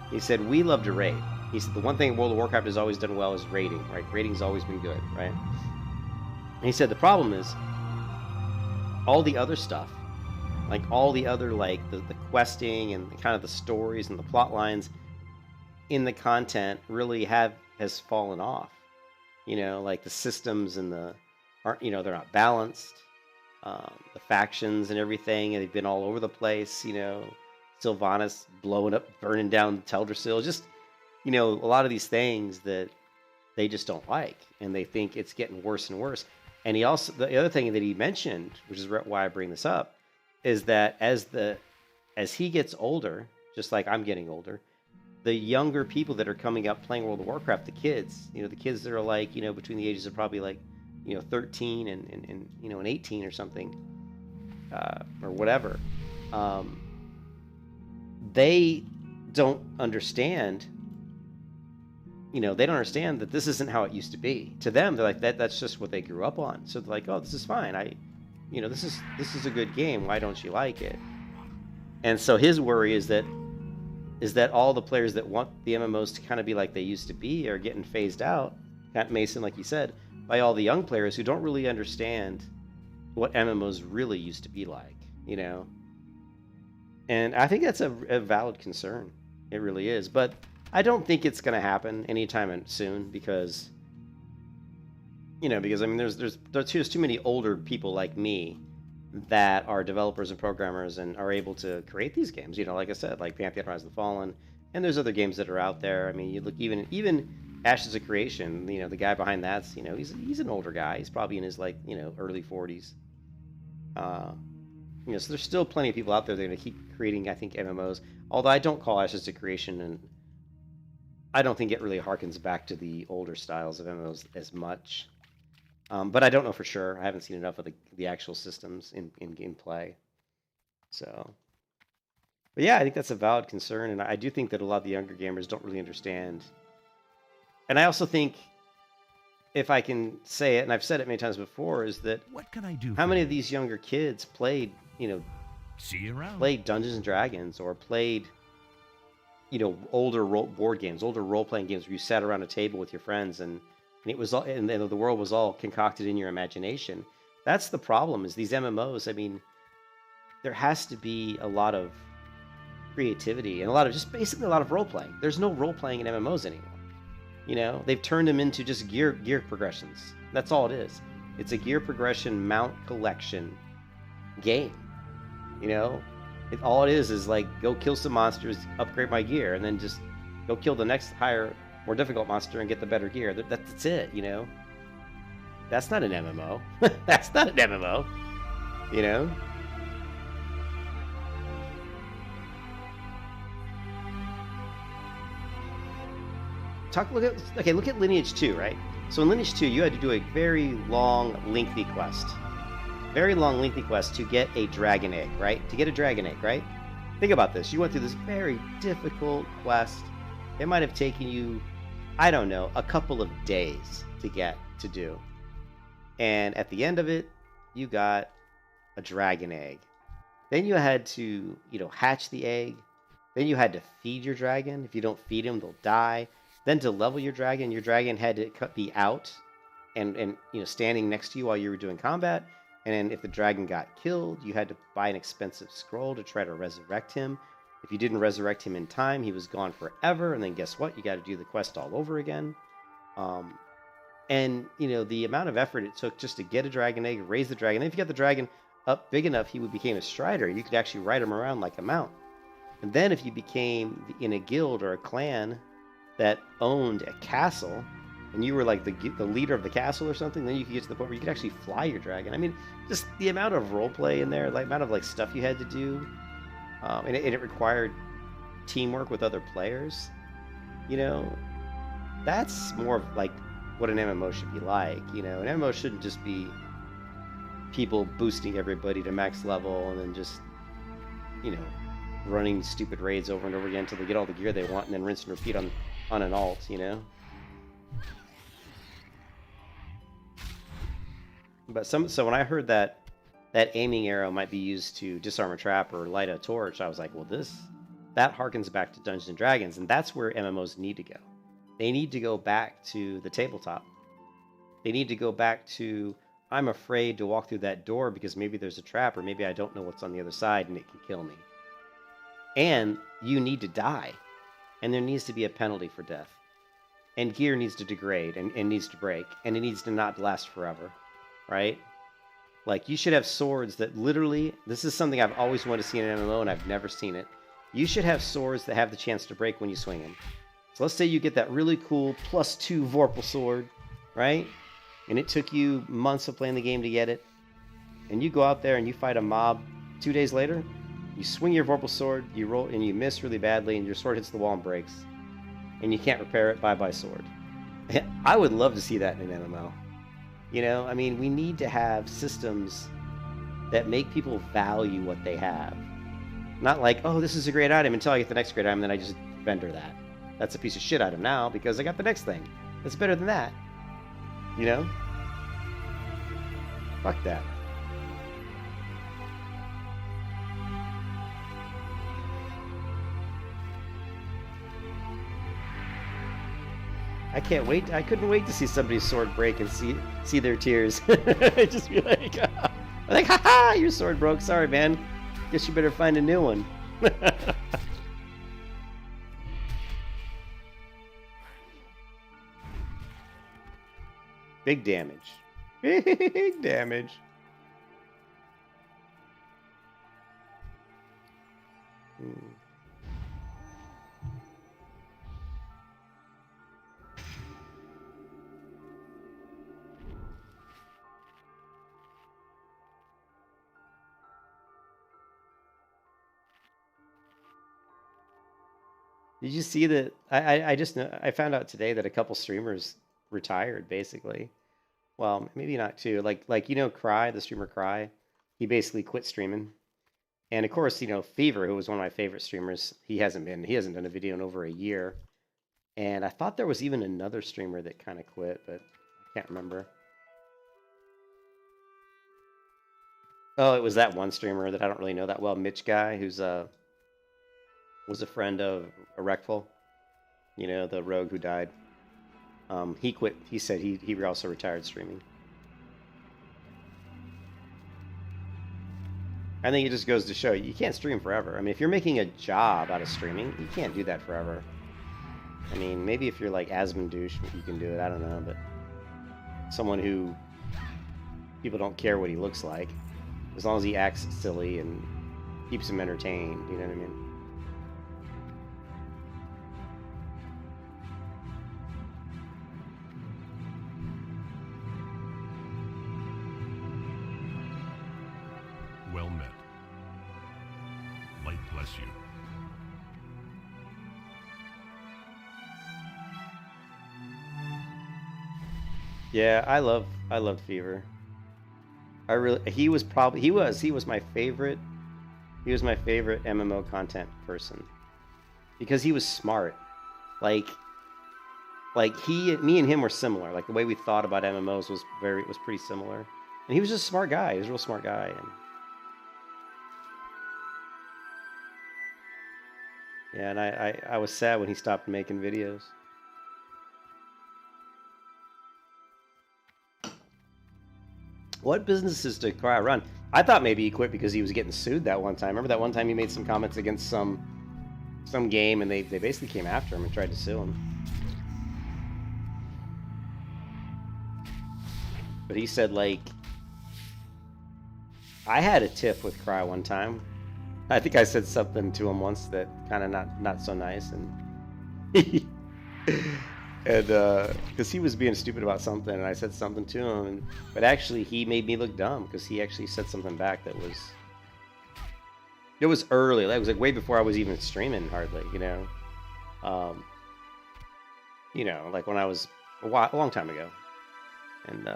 we love to raid. He said, the one thing World of Warcraft has always done well is raiding, right? Raiding's always been good, right? And he said, the problem is all the other stuff, like all the other, like the questing and kind of the stories and the plot lines in the content really has fallen off. You know, like the systems and they're not balanced. The factions and everything, and they've been all over the place, you know, Sylvanas blowing up, burning down Teldrassil, just, you know, a lot of these things that they just don't like, and they think it's getting worse and worse. And the other thing that he mentioned, which is why I bring this up, is that as he gets older, just like I'm getting older, the younger people that are coming up playing World of Warcraft, the kids that are like, you know, between the ages of probably like, you know, 13 and you know, and 18 or something, or whatever, they don't understand. You know, they don't understand that this isn't how it used to be. To them, they're like that's just what they grew up on. So they're like, oh, this is fine. This is a good game. Why don't you like it? And so his worry is that all the players that want the MMOs to kind of be like they used to be are getting phased out. Mason, like you said, by all the young players who don't really understand what MMOs really used to be like, you know? And I think that's a valid concern. It really is. But I don't think it's going to happen anytime soon because I mean, there's too many older people like me that are developers and programmers and are able to create these games, you know, like I said, like Pantheon Rise of the Fallen, and there's other games that are out there. I mean, you look even Ashes of Creation, you know, the guy behind that's, you know, he's an older guy. He's probably in his, like, you know, early 40s. You know, so there's still plenty of people out there that are going to keep creating, I think, MMOs. Although I don't call Ashes of Creation, and I don't think it really harkens back to the older styles of MMOs as much. But I don't know for sure. I haven't seen enough of the actual systems in gameplay. So, but yeah, I think that's a valid concern, and I do think that a lot of the younger gamers don't really understand. And I also think, if I can say it, and I've said it many times before, is that What can I do? how for many you? of these younger kids played, See you around. played Dungeons and Dragons or played, older board games, older role-playing games where you sat around a table with your friends and it was all, and the world was all concocted in your imagination. That's the problem. Is these MMOs? I mean, there has to be a lot of creativity and just basically a lot of role-playing. There's no role-playing in MMOs anymore. They've turned them into just gear progressions. That's all it is. It's a gear progression mount collection game. All it is like, go kill some monsters, upgrade my gear, and then just go kill the next higher, more difficult monster and get the better gear. That's it. That's not an MMO. That's not an MMO. You know. Look at Lineage 2, right? So in Lineage 2, you had to do a very long, lengthy quest. Very long, lengthy quest to get a dragon egg, right? To get a dragon egg, right? Think about this. You went through this very difficult quest. It might have taken you, I don't know, a couple of days to do. And at the end of it, you got a dragon egg. Then you had to, hatch the egg. Then you had to feed your dragon. If you don't feed him, they'll die. Then to level your dragon had to be out and standing next to you while you were doing combat. And then if the dragon got killed, you had to buy an expensive scroll to try to resurrect him. If you didn't resurrect him in time, he was gone forever. And then guess what? You got to do the quest all over again. And the amount of effort it took just to get a dragon egg, raise the dragon. And if you got the dragon up big enough, he became a strider. You could actually ride him around like a mount. And then if you became in a guild or a clan that owned a castle, and you were like the leader of the castle or something, then you could get to the point where you could actually fly your dragon. I mean, just the amount of role play in there, like amount of stuff you had to do, and it required teamwork with other players. That's more of like what an MMO should be like. An MMO shouldn't just be people boosting everybody to max level and then just running stupid raids over and over again until they get all the gear they want and then rinse and repeat on an alt. But so when I heard that aiming arrow might be used to disarm a trap or light a torch, I was like, well, that harkens back to Dungeons and Dragons, and that's where MMOs need to go. They need to go back to the tabletop. They need to go back to, I'm afraid to walk through that door because maybe there's a trap or maybe I don't know what's on the other side and it can kill me. And you need to die. And there needs to be a penalty for death. And gear needs to degrade and needs to break. And it needs to not last forever. Right? Like, you should have swords that literally, this is something I've always wanted to see in an MMO and I've never seen it. You should have swords that have the chance to break when you swing them. So let's say you get that really cool +2 Vorpal sword, right? And it took you months of playing the game to get it. And you go out there and you fight a mob 2 days later. You swing your Vorpal sword, you roll, and you miss really badly, and your sword hits the wall and breaks. And you can't repair it, bye-bye sword. I would love to see that in an MMO. I mean, we need to have systems that make people value what they have. Not like, oh, this is a great item until I get the next great item, and then I just vendor that. That's a piece of shit item now because I got the next thing. That's better than that. Fuck that. I can't wait. I couldn't wait to see somebody's sword break and see their tears. Just be like, haha, your sword broke. Sorry, man. Guess you better find a new one. Big damage. Big damage. Did you see that? I just know, I found out today that a couple streamers retired, basically. Well, maybe not too. Like you know, Cry, the streamer Cry, he basically quit streaming. And of course, you know, Fever, who was one of my favorite streamers, he hasn't done a video in over a year. And I thought there was even another streamer that kind of quit, but I can't remember. Oh, it was that one streamer that I don't really know that well, Mitch guy, who's was a friend of Erectful, you know, the rogue who died. He quit. He said he also retired streaming. I think it just goes to show you can't stream forever. I mean, if you're making a job out of streaming, you can't do that forever. I mean, maybe if you're like Asmundouche, you can do it. I don't know, but someone who people don't care what he looks like, as long as he acts silly and keeps them entertained. You know what I mean? Well met. Light bless you. Yeah, I loved Fever. He was my favorite. He was my favorite MMO content person because he was smart. Like me and him were similar. Like the way we thought about MMOs was pretty similar. And he was just a smart guy. He was a real smart guy. And yeah, and I was sad when he stopped making videos. What businesses did Cry run? I thought maybe he quit because he was getting sued that one time. Remember that one time he made some comments against some game and they basically came after him and tried to sue him. But he said, like, I had a tiff with Cry one time. I think I said something to him once that kind of not so nice, and and because he was being stupid about something, and I said something to him, but actually he made me look dumb because he actually said something back that was early. It was like way before I was even streaming hardly, you know. Like when I was a long time ago, and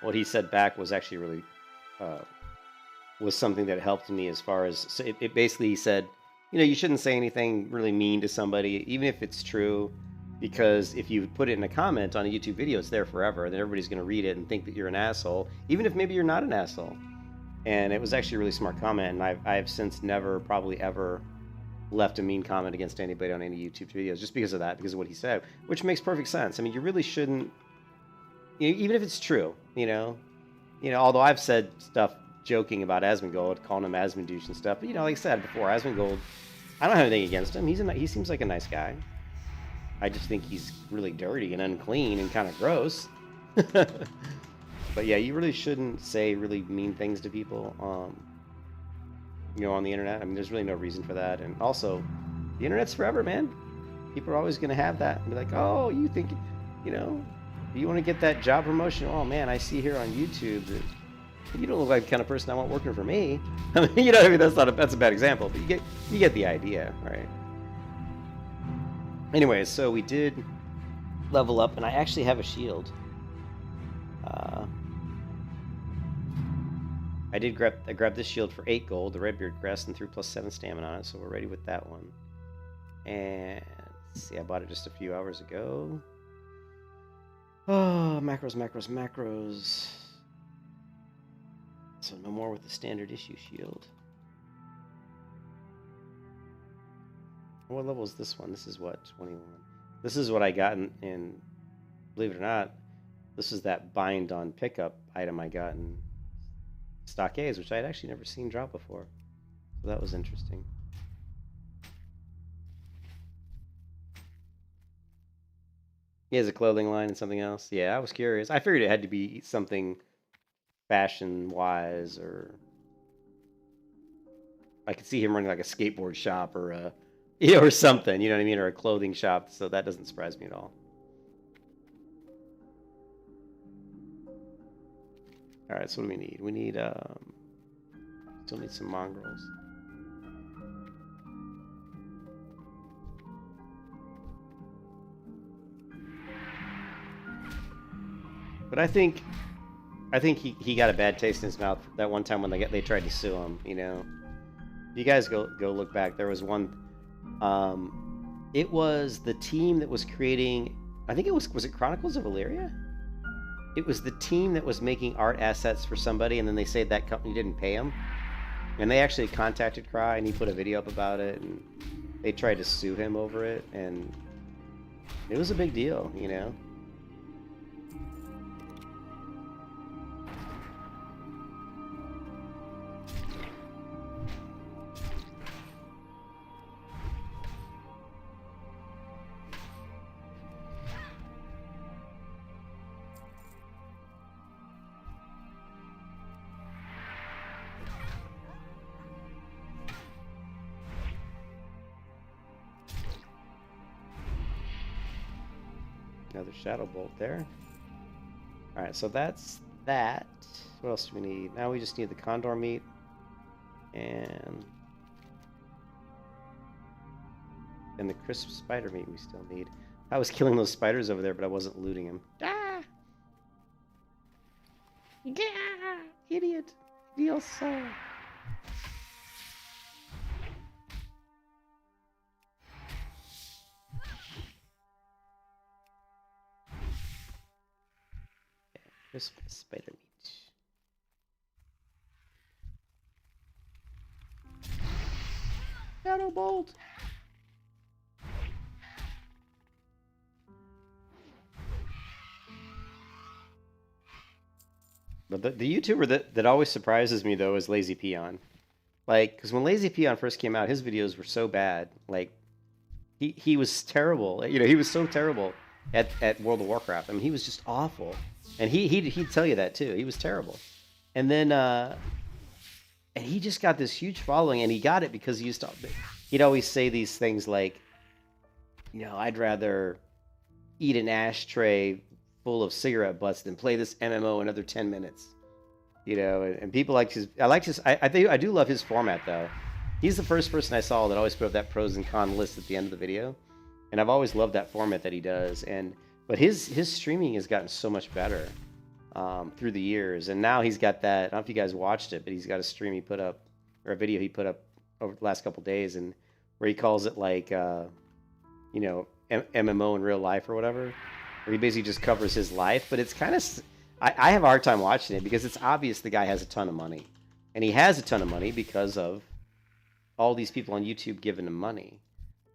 what he said back was actually really was something that helped me as far as, so it basically said, you know, you shouldn't say anything really mean to somebody, even if it's true, because if you put it in a comment on a YouTube video, it's there forever. Then everybody's going to read it and think that you're an asshole, even if maybe you're not an asshole. And it was actually a really smart comment, and I've since never, probably ever, left a mean comment against anybody on any YouTube videos just because of that, because of what he said, which makes perfect sense. I mean, you really shouldn't, even if it's true, you know, although I've said stuff joking about Asmongold, calling him Asmundouche and stuff, but like I said before, Asmongold, I don't have anything against him. He seems like a nice guy. I just think he's really dirty and unclean and kind of gross. But yeah, you really shouldn't say really mean things to people, on the internet. I mean, there's really no reason for that. And also, the internet's forever, man. People are always going to have that and be like, oh, you think, you want to get that job promotion? Oh man, I see here on YouTube that you don't look like the kind of person I want working for me. I mean, that's a bad example, but you get the idea, right? Anyways, so we did level up, and I actually have a shield. I grabbed this shield for 8 gold, the Redbeard Crest, and threw +7 stamina on it, so we're ready with that one. And let's see, I bought it just a few hours ago. Oh, macros. So no more with the standard issue shield. What level is this one? This is what, 21. This is what I got in believe it or not, this is that bind on pickup item I got in Stockades, which I had actually never seen drop before. So that was interesting. He has a clothing line and something else. Yeah, I was curious. I figured it had to be something fashion-wise, or I could see him running like a skateboard shop or a, or something, you know what I mean, or a clothing shop. So that doesn't surprise me at all. All right, so what do we need? We need still need some mongrels. But I think he got a bad taste in his mouth that one time when they tried to sue him. You know, you guys go look back. There was one. It was the team that was creating. I think it was it Chronicles of Illyria? It was the team that was making art assets for somebody, and then they say that company didn't pay him, and they actually contacted Cry, and he put a video up about it, and they tried to sue him over it, and it was a big deal, you know. Another Shadow Bolt there. Alright, so that's that. What else do we need? Now we just need the Condor meat. And the crisp spider meat we still need. I was killing those spiders over there, but I wasn't looting them. Ah! Yeah! Idiot! Idioso! Crisp spider meat. Shadow Bolt! But the YouTuber that always surprises me, though, is Lazy Peon. Like, because when Lazy Peon first came out, his videos were so bad. Like, he was terrible. You know, he was so terrible at World of Warcraft. I mean, he was just awful. And he'd tell you that, too. He was terrible. And then, and he just got this huge following, and he got it because he'd always say these things like, you know, I'd rather eat an ashtray full of cigarette butts than play this MMO another 10 minutes. You know, and people like I do love his format, though. He's the first person I saw that always put up that pros and con list at the end of the video. And I've always loved that format that he does. But his streaming has gotten so much better through the years. And now he's got that, I don't know if you guys watched it, but he's got a stream he put up, or a video he put up over the last couple days, and where he calls it like, you know, MMO in real life or whatever. Where he basically just covers his life. But it's kind of, I have a hard time watching it because it's obvious the guy has a ton of money. And he has a ton of money because of all these people on YouTube giving him money.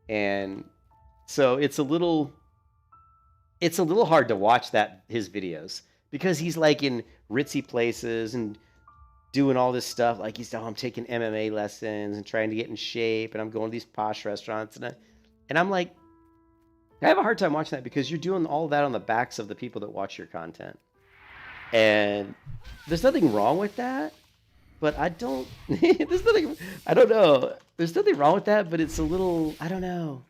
And so it's a little hard to watch his videos because he's like in ritzy places and doing all this stuff. Like I'm taking MMA lessons and trying to get in shape, and I'm going to these posh restaurants, and I'm like, I have a hard time watching that because you're doing all that on the backs of the people that watch your content. And there's nothing wrong with that, but I don't know. There's nothing wrong with that, but it's a little, I don't know.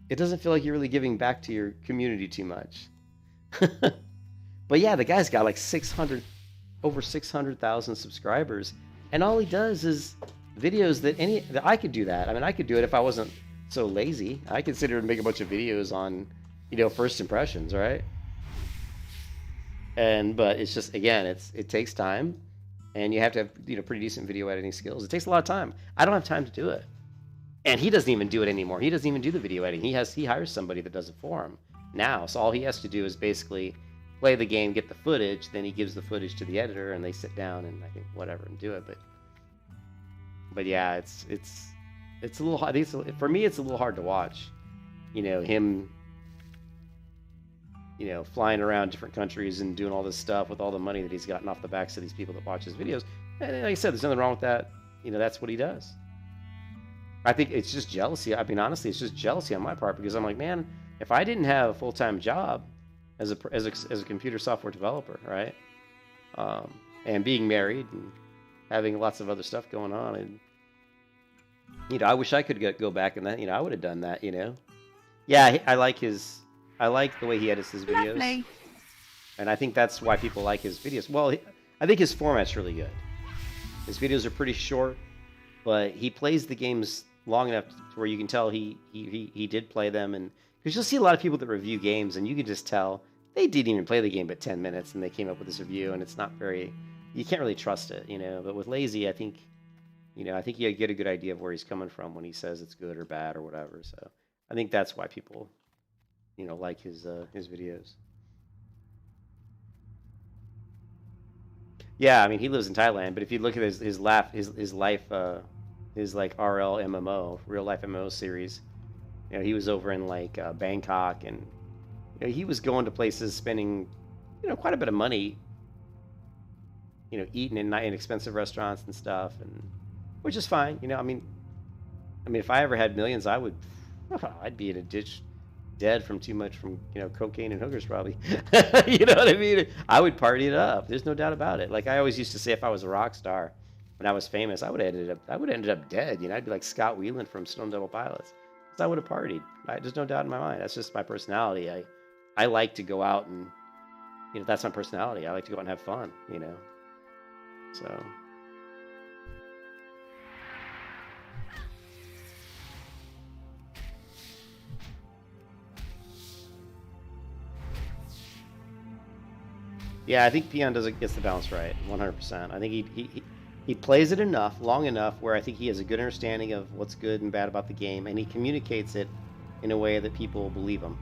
It doesn't feel like you're really giving back to your community too much. But yeah, the guy's got like over 600,000 subscribers, and all he does is videos that I could do that. I mean, I could do it if I wasn't so lazy. I could sit here and make a bunch of videos on, you know, first impressions, right? But it's just, again, it takes time, and you have to have, you know, pretty decent video editing skills. It takes a lot of time. I don't have time to do it. And he doesn't even do it anymore. He doesn't even do the video editing. He hires somebody that does it for him now. So all he has to do is basically play the game, get the footage, then he gives the footage to the editor, and they sit down and I think whatever and do it. But yeah, it's a little hard. For me, it's a little hard to watch. You know, him, you know, flying around different countries and doing all this stuff with all the money that he's gotten off the backs of these people that watch his videos. And like I said, there's nothing wrong with that. You know, that's what he does. I think it's just jealousy. I mean, honestly, it's just jealousy on my part because I'm like, man, if I didn't have a full-time job as a computer software developer, right, and being married and having lots of other stuff going on, and you know, I wish I could go back and that, you know, I would have done that, you know. Yeah, I like the way he edits his videos. Lovely. And I think that's why people like his videos. Well, I think his format's really good. His videos are pretty short, but he plays the games long enough to where you can tell he did play them. And because you'll see a lot of people that review games, and you can just tell they didn't even play the game but 10 minutes, and they came up with this review, and it's not very, you can't really trust it, you know. But with Lazy, I think, you know, I think you get a good idea of where he's coming from when he says it's good or bad or whatever. So I think that's why people, you know, like his videos. Yeah, I mean, he lives in Thailand, but if you look at his life, his like RL MMO, real life MMO series, you know, he was over in like Bangkok, and you know, he was going to places, spending, you know, quite a bit of money, you know, eating in expensive restaurants and stuff, and which is fine, you know. I mean, if I ever had millions, I'd be in a ditch, dead from too much from, you know, cocaine and hookers probably. You know what I mean? I would party it up. There's no doubt about it. Like I always used to say, if I was a rock star when I was famous, I would have ended up dead. You know, I'd be like Scott Weiland from Stone Temple Pilots, because I would have partied. There's no doubt in my mind. That's just my personality. I like to go out and, you know, that's my personality. I like to go out and have fun, you know. So. Yeah, I think Peon gets the balance right, 100%. I think he plays it long enough where I think he has a good understanding of what's good and bad about the game, and he communicates it in a way that people believe him.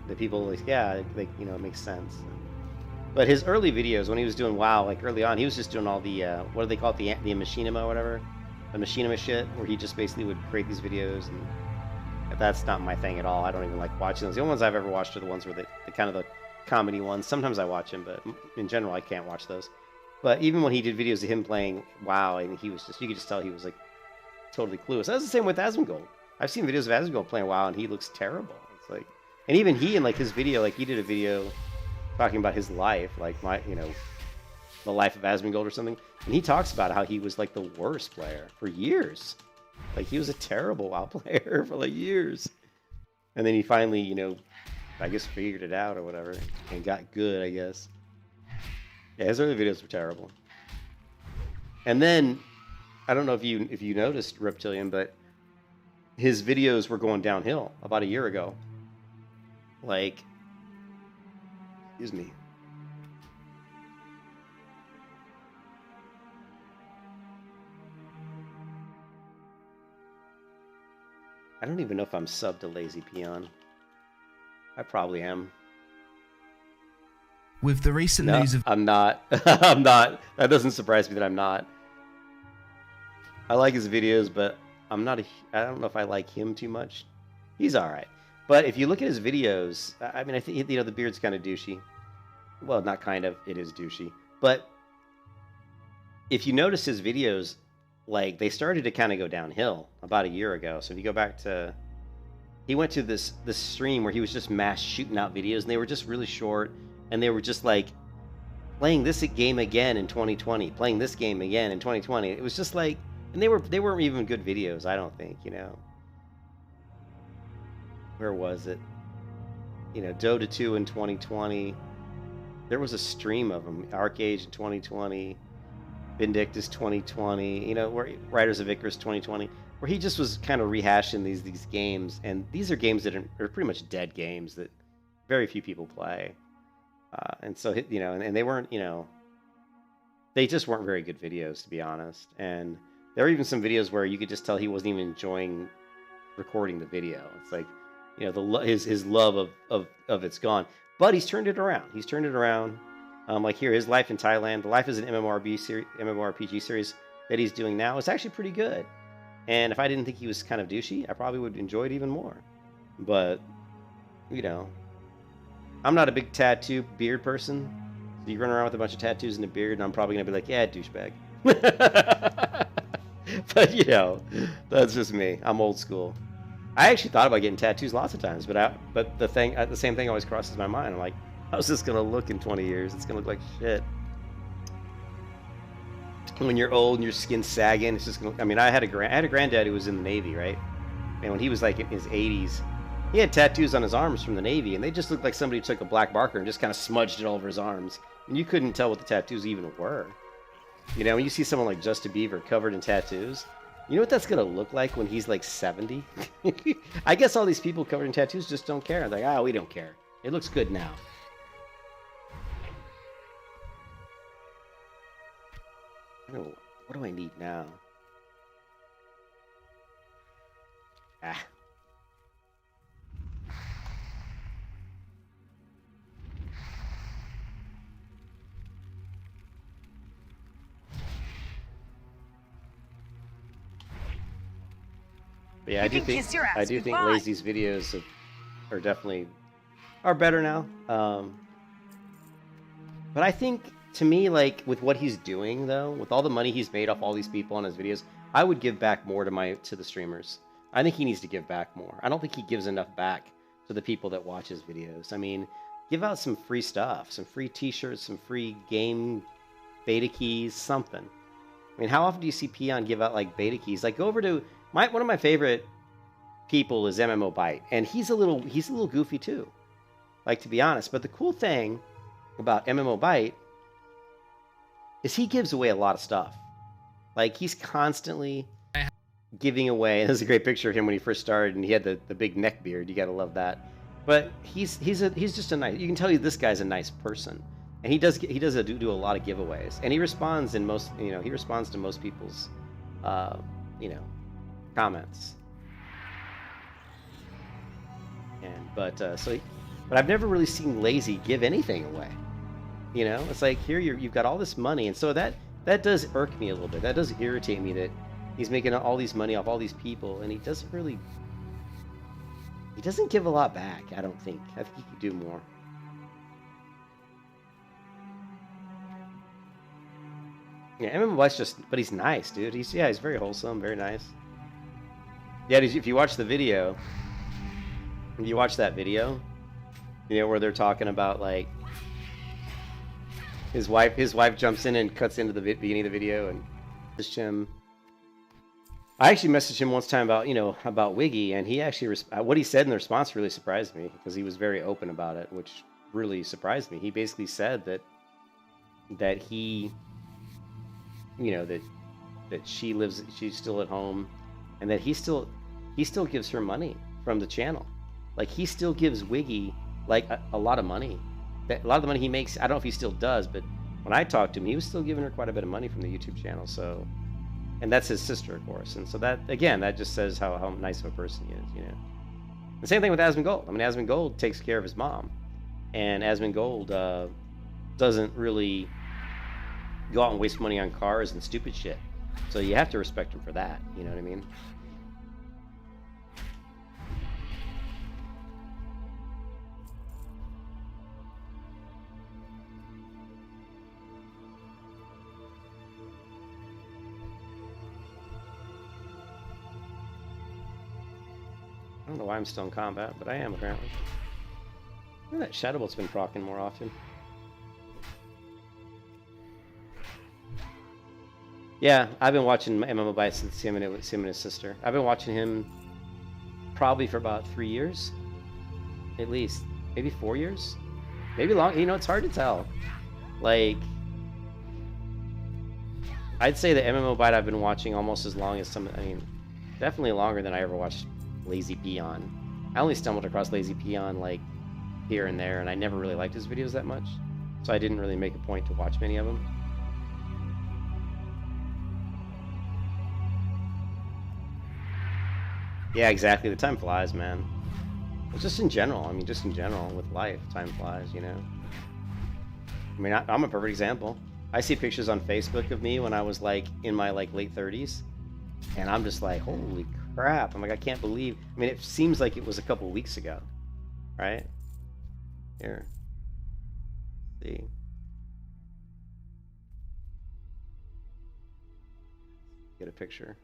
That people, like, yeah, you know, it makes sense. But his early videos, when he was doing WoW, like early on, he was just doing all the, what do they call it, the machinima or whatever? The machinima shit, where he just basically would create these videos, and that's not my thing at all. I don't even like watching those. The only ones I've ever watched are the ones where the kind of the comedy ones. Sometimes I watch them, but in general, I can't watch those. But even when he did videos of him playing WoW, and he was just, you could just tell he was like totally clueless. That was the same with Asmongold. I've seen videos of Asmongold playing WoW, and he looks terrible. It's like, and even he, in like his video, like he did a video talking about his life, like you know, the life of Asmongold or something, and he talks about how he was like the worst player for years. Like he was a terrible WoW player for like years, and then he finally, you know, I guess figured it out or whatever, and got good, I guess. Yeah, his early videos were terrible. And then, I don't know if you noticed, Reptilian, but his videos were going downhill about a year ago. Like, excuse me. I don't even know if I'm subbed to Lazy Peon. I probably am. With the recent news of... I'm not. I'm not. That doesn't surprise me that I'm not. I like his videos, but I'm not I don't know if I like him too much. He's alright. But if you look at his videos, I mean, I think, you know, the beard's kind of douchey. Well, not kind of. It is douchey. But if you notice his videos, like, they started to kind of go downhill about a year ago. So if you go back to... He went to this stream where he was just mass shooting out videos, and they were just really short, and they were just like playing this game again in 2020, playing this game again in 2020. It was just like, and they weren't even good videos, I don't think, you know. Where was it? You know, Dota 2 in 2020. There was a stream of them. Arcade in 2020. Vindictus 2020. You know, Riders of Icarus 2020. Where he just was kind of rehashing these games, and these are games that are pretty much dead games that very few people play, and so, you know, and they weren't, you know, they just weren't very good videos, to be honest. And there were even some videos where you could just tell he wasn't even enjoying recording the video. It's like, you know, his love of it's gone, but he's turned it around. He's turned it around. Like here, his life in Thailand, the life is an MMORPG series that he's doing now. It's actually pretty good. And if I didn't think he was kind of douchey, I probably would enjoy it even more. But, you know, I'm not a big tattoo beard person. So you run around with a bunch of tattoos and a beard, and I'm probably going to be like, yeah, douchebag. But, you know, that's just me. I'm old school. I actually thought about getting tattoos lots of times, but the same thing always crosses my mind. I'm like, how's this going to look in 20 years? It's going to look like shit. When you're old and your skin's sagging, it's just gonna, I mean, I had a granddad who was in the Navy, right? And when he was like in his 80s, he had tattoos on his arms from the Navy, and they just looked like somebody took a black marker and just kind of smudged it all over his arms. And you couldn't tell what the tattoos even were. You know, when you see someone like Justin Bieber covered in tattoos, you know what that's going to look like when he's like 70? I guess all these people covered in tattoos just don't care. They're like, oh, we don't care. It looks good now. What do I need now? Ah. But yeah, You can kiss your ass goodbye. Lazy's videos are definitely better now. But I think, to me, like, with what he's doing, though, with all the money he's made off all these people on his videos, I would give back more to the streamers. I think he needs to give back more. I don't think he gives enough back to the people that watch his videos. I mean, give out some free stuff, some free t-shirts, some free game beta keys, something. I mean, how often do you see Peon give out, like, beta keys? Like, go over to... one of my favorite people is MMO Byte, and he's a little goofy, too. Like, to be honest. But the cool thing about MMO Byte is he gives away a lot of stuff. Like, he's constantly giving away. There's a great picture of him when he first started, and he had the big neck beard. You gotta love that. But he's just a nice. You can tell you this guy's a nice person, and he does do a lot of giveaways, and he responds to most people's comments. And but I've never really seen Lazy give anything away. You know, it's like, here you've got all this money, and so that does irk me a little bit. That does irritate me that he's making all these money off all these people, and he doesn't give a lot back. I don't think. I think he could do more. Yeah, MMO's but he's nice, dude. He's very wholesome, very nice. Yeah, if you watch the video, you watch that video, where they're talking about, like, his wife jumps in and cuts into the beginning of the video and messaged him. I actually messaged him once time about Wiggy, and he actually what he said in the response really surprised me, because he was very open about it, which really surprised me. He basically said that he, that she's still at home, and that he still gives her money from the channel. Like, he still gives Wiggy, like, a lot of money. A lot of the money he makes, I don't know if he still does, but when I talked to him, he was still giving her quite a bit of money from the YouTube channel. So, and that's his sister, of course. And so that just says how nice of a person he is, The same thing with Asmongold. I mean, Asmongold takes care of his mom, and Asmongold doesn't really go out and waste money on cars and stupid shit. So you have to respect him for that. You know what I mean? I don't know why I'm still in combat, but I am apparently. Look at that Shadowbolt's been proccing more often. Yeah, I've been watching MMO Byte since him and his sister. I've been watching him probably for about 3 years, at least, maybe 4 years, maybe long. It's hard to tell. Like, I'd say the MMO Byte I've been watching almost as long as definitely longer than I ever watched Lazy Peon. I only stumbled across Lazy Peon, like, here and there, and I never really liked his videos that much, so I didn't really make a point to watch many of them. Yeah, exactly. The time flies, man. Well, just in general. Just in general with life, time flies. I'm a perfect example. I see pictures on Facebook of me when I was, like, in my, like, late 30s, and I'm just like, holy crap. I'm like, I can't believe. It seems like it was a couple weeks ago, right? Here. Let's see. Get a picture.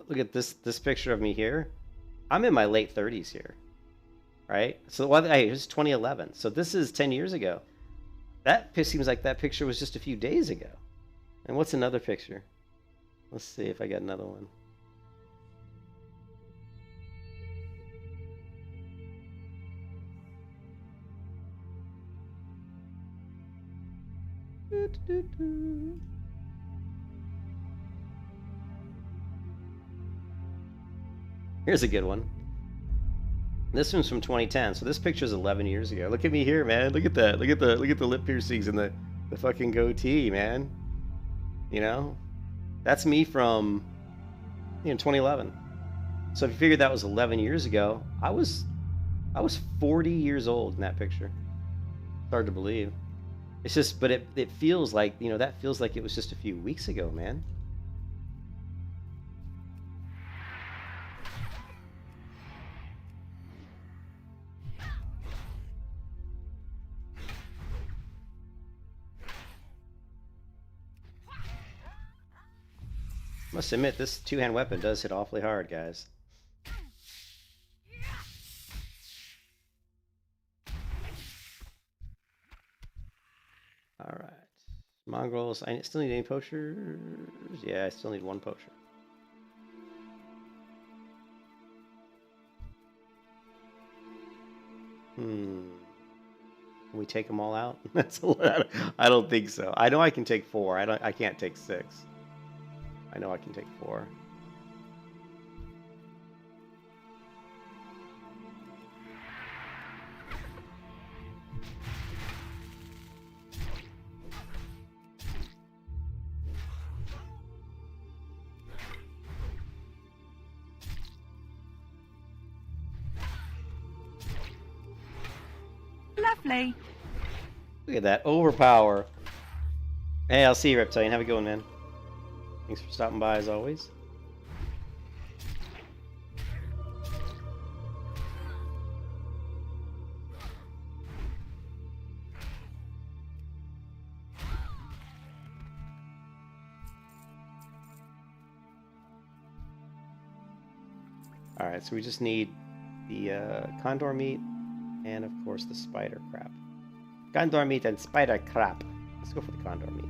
Look at this picture of me here. I'm in my late 30s here, right? So it was 2011. So this is 10 years ago. That seems like that picture was just a few days ago. And what's another picture? Let's see if I got another one. Here's a good one. This one's from 2010, so this picture's 11 years ago. Look at me here, man. Look at that. Look at the lip piercings and the fucking goatee, man. You know, that's me from 2011. So if you figured that was 11 years ago, I was 40 years old in that picture. It's hard to believe. It's just, but it feels like, that feels like it was just a few weeks ago, man. Must admit, this two-hand weapon does hit awfully hard, guys. All right. Mongrels. I still need any poachers? Yeah, I still need one poacher. Can we take them all out? That's a lot. I don't think so. I know I can take 4. I can't take 6. I know I can take 4. Lovely. Look at that. Overpower. Hey, I'll see you, Reptilian. Have a good one, man. Thanks for stopping by, as always. Alright, so we just need the condor meat and, of course, the spider crap. Condor meat and spider crap. Let's go for the condor meat.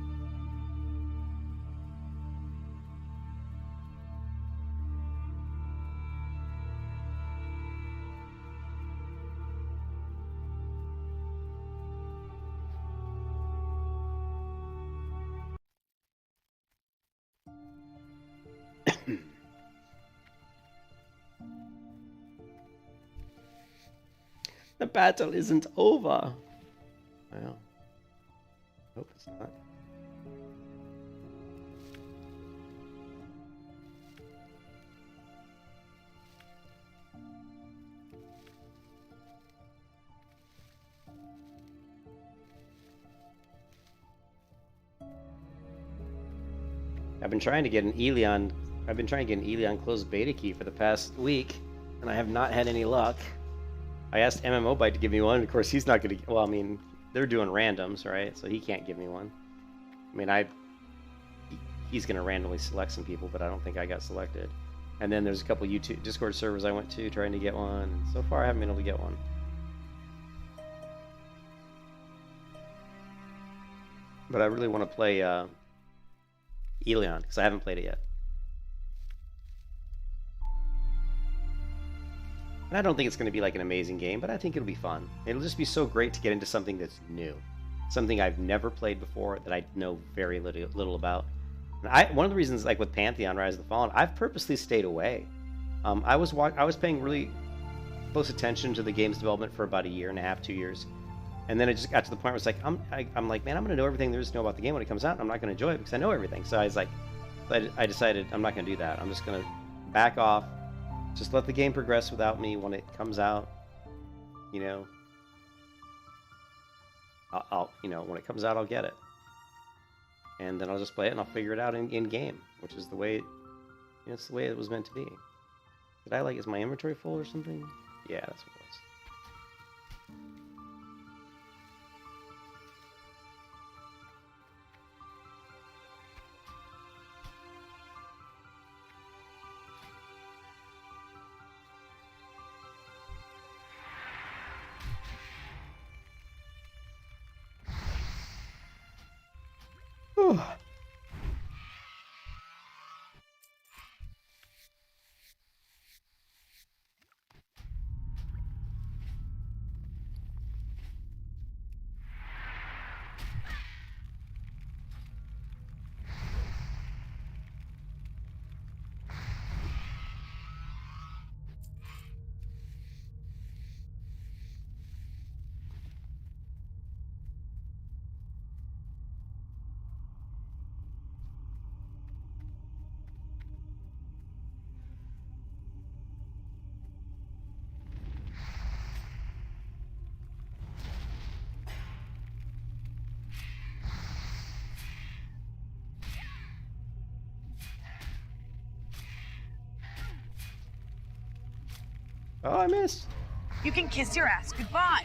The battle isn't over. Well, hope it's not. I've been trying to get an Elion closed beta key for the past week, and I have not had any luck. I asked MMO Byte to give me one. Of course, he's not going to. Well, I mean, they're doing randoms, right? So he can't give me one. I mean, he's going to randomly select some people, but I don't think I got selected. And then there's a couple YouTube Discord servers I went to trying to get one. And so far, I haven't been able to get one. But I really want to play Elion because I haven't played it yet. And I don't think it's going to be like an amazing game, but I think it'll be fun. It'll just be so great to get into something that's new. Something I've never played before that I know very little about. And one of the reasons, like with Pantheon, Rise of the Fallen, I've purposely stayed away. I was paying really close attention to the game's development for about 1.5 years, 2 years. And then it just got to the point where it's like, I'm like, man, I'm going to know everything there is to know about the game when it comes out, and I'm not going to enjoy it because I know everything. So I was like, I decided I'm not going to do that. I'm just going to back off. Just let the game progress without me. When it comes out, I'll when it comes out, I'll get it, and then I'll just play it and I'll figure it out in game, which is the way, it's the way it was meant to be. Did I is my inventory full or something? Yeah, that's what it was. Oh, I missed. You can kiss your ass goodbye.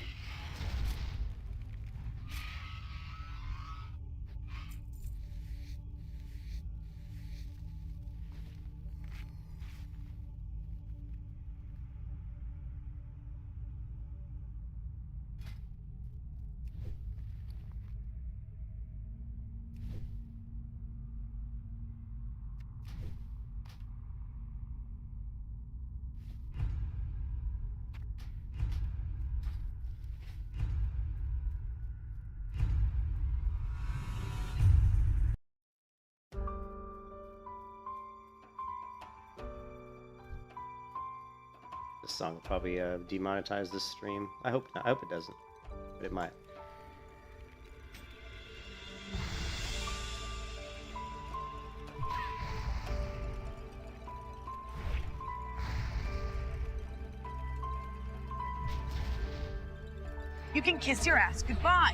This song will probably demonetize this stream. I hope not. I hope it doesn't, but it might. You can kiss your ass goodbye.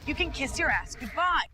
You can kiss your ass goodbye.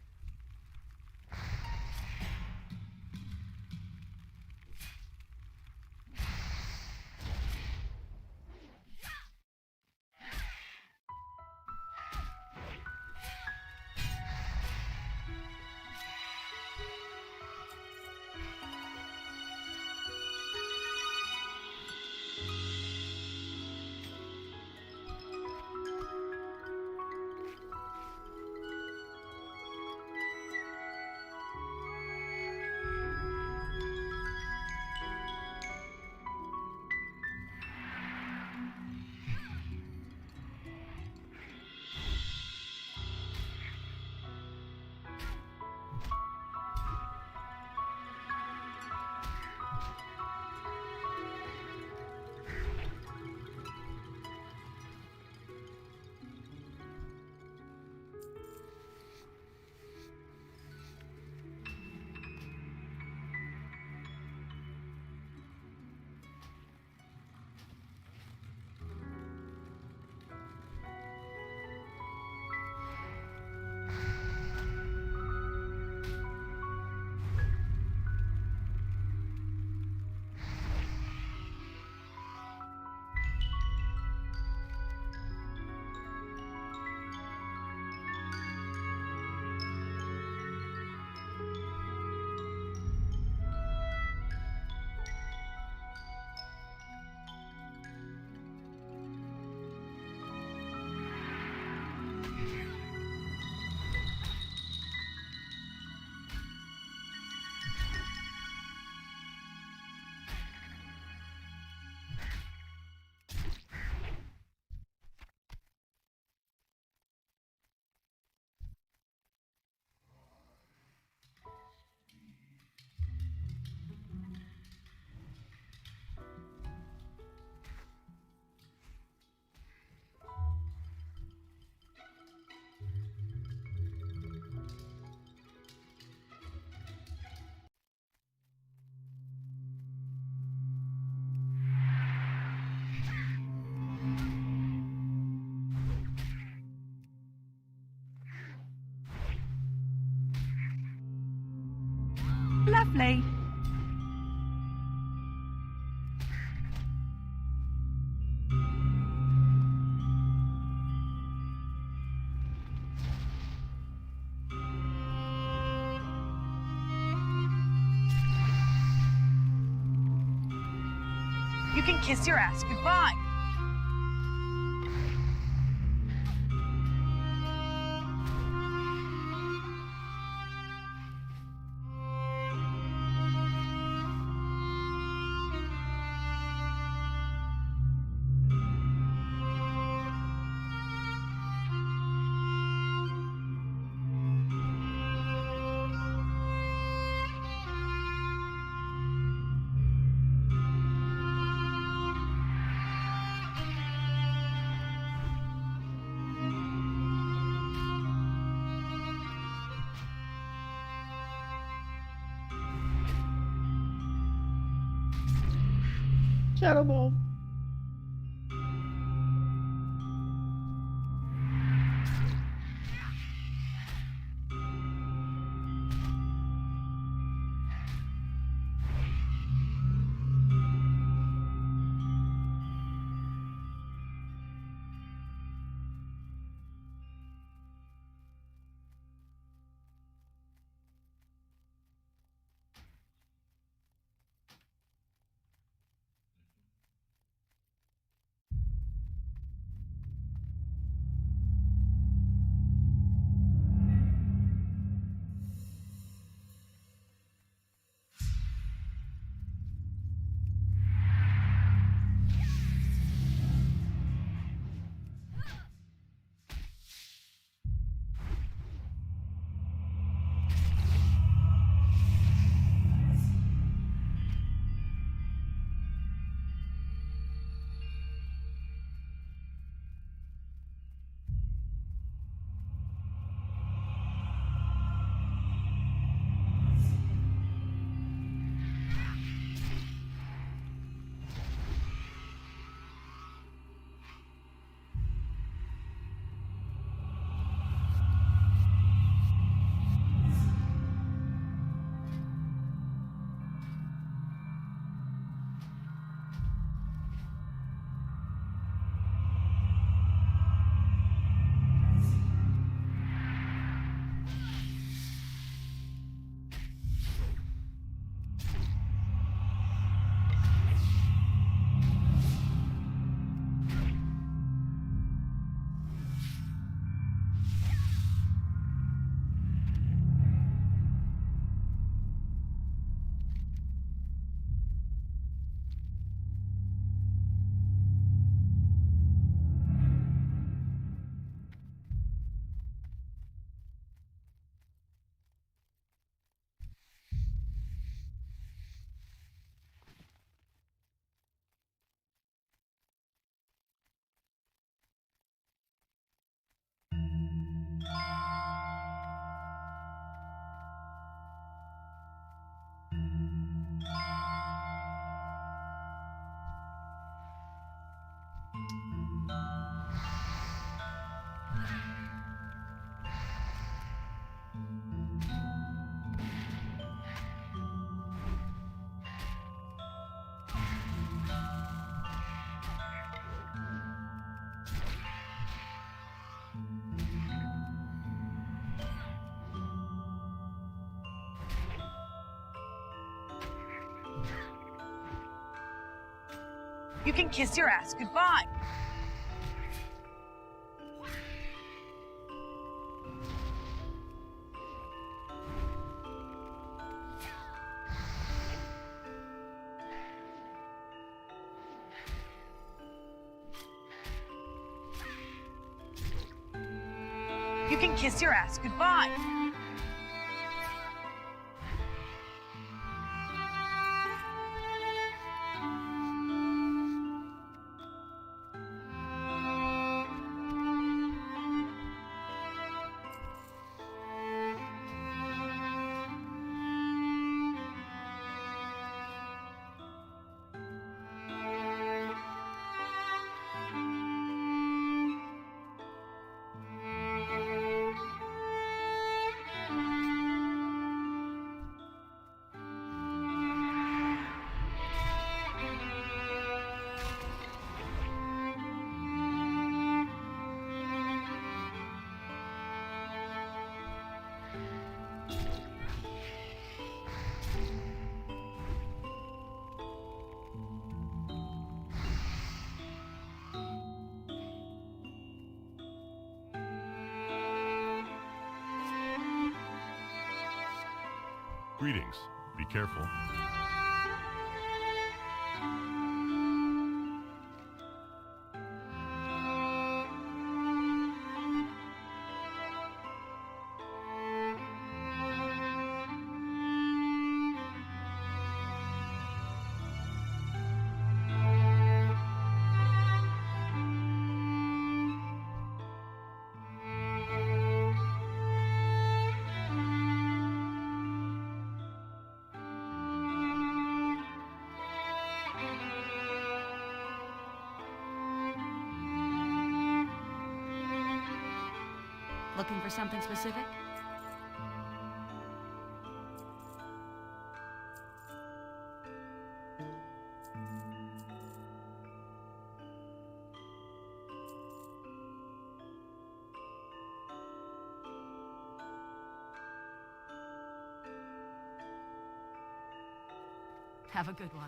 Lovely. You can kiss your ass goodbye. Shadow Ball. You can kiss your ass goodbye. You can kiss your ass goodbye. Greetings. Be careful. Looking for something specific? Have a good one.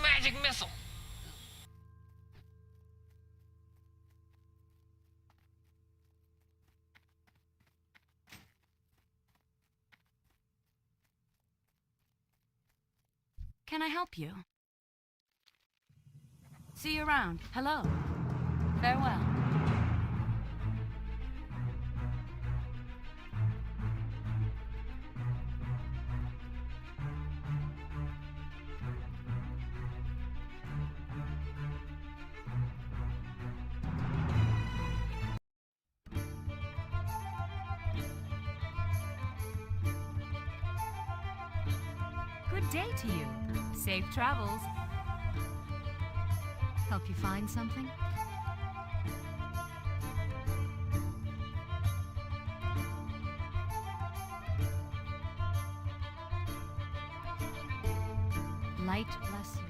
Magic missile! Can I help you? See you around. Hello. Farewell. Good day to you. Safe travels. Help you find something? Light bless you.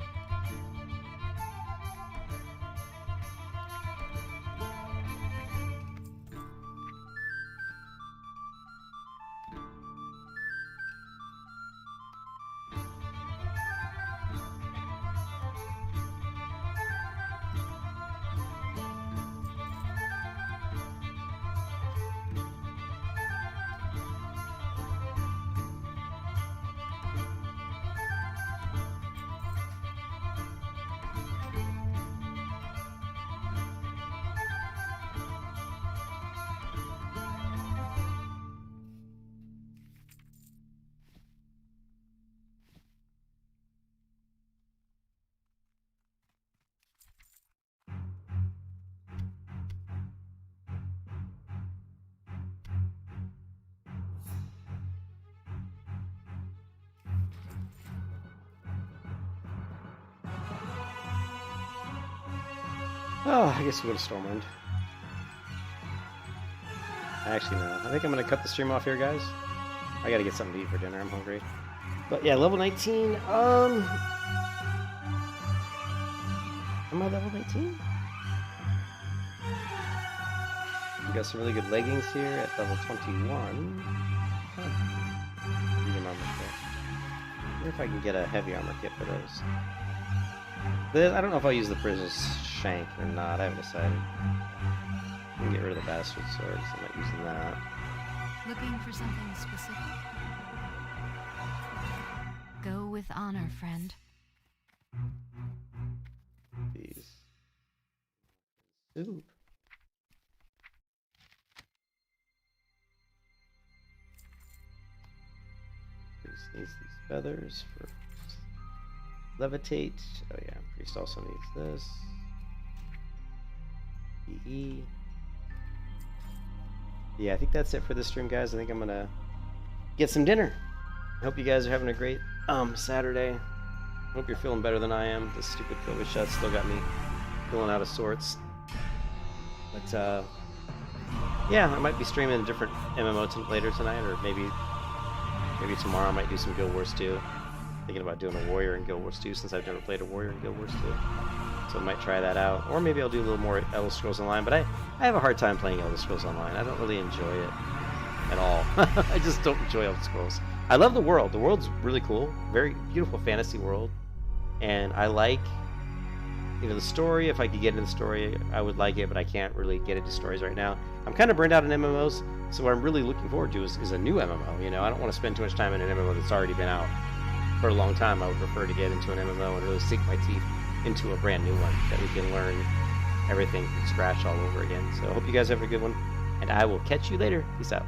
Oh, I guess we'll go to Stormwind. Actually, no. I think I'm going to cut the stream off here, guys. I got to get something to eat for dinner. I'm hungry. But yeah, level 19. Am I level 19? We got some really good leggings here at level 21. Huh. Medium armor kit. I wonder if I can get a heavy armor kit for those. I don't know if I'll use the Prisoner's Shank or not. I haven't decided. I can get rid of the Bastard Sword, so I'm not using that. Looking for something specific? Go with honor, friend. These. Soup. Priest needs these feathers for levitate. Oh yeah, priest also needs this. EE. Yeah, I think that's it for this stream, guys. I think I'm gonna get some dinner. I hope you guys are having a great Saturday. I hope you're feeling better than I am. This stupid COVID shot still got me feeling out of sorts. But yeah, I might be streaming a different MMO later tonight, or maybe tomorrow I might do some Guild Wars 2. Thinking about doing a warrior in Guild Wars 2 since I've never played a warrior in Guild Wars 2. So I might try that out. Or maybe I'll do a little more Elder Scrolls Online, but I have a hard time playing Elder Scrolls Online. I don't really enjoy it at all. I just don't enjoy Elder Scrolls. I love the world. The world's really cool. Very beautiful fantasy world. And I like, the story. If I could get into the story, I would like it, but I can't really get into stories right now. I'm kind of burned out on MMOs, so what I'm really looking forward to is a new MMO. I don't want to spend too much time in an MMO that's already been out for a long time. I would prefer to get into an MMO and really sink my teeth into a brand new one that we can learn everything from scratch all over again. So I hope you guys have a good one, and I will catch you later. Peace out.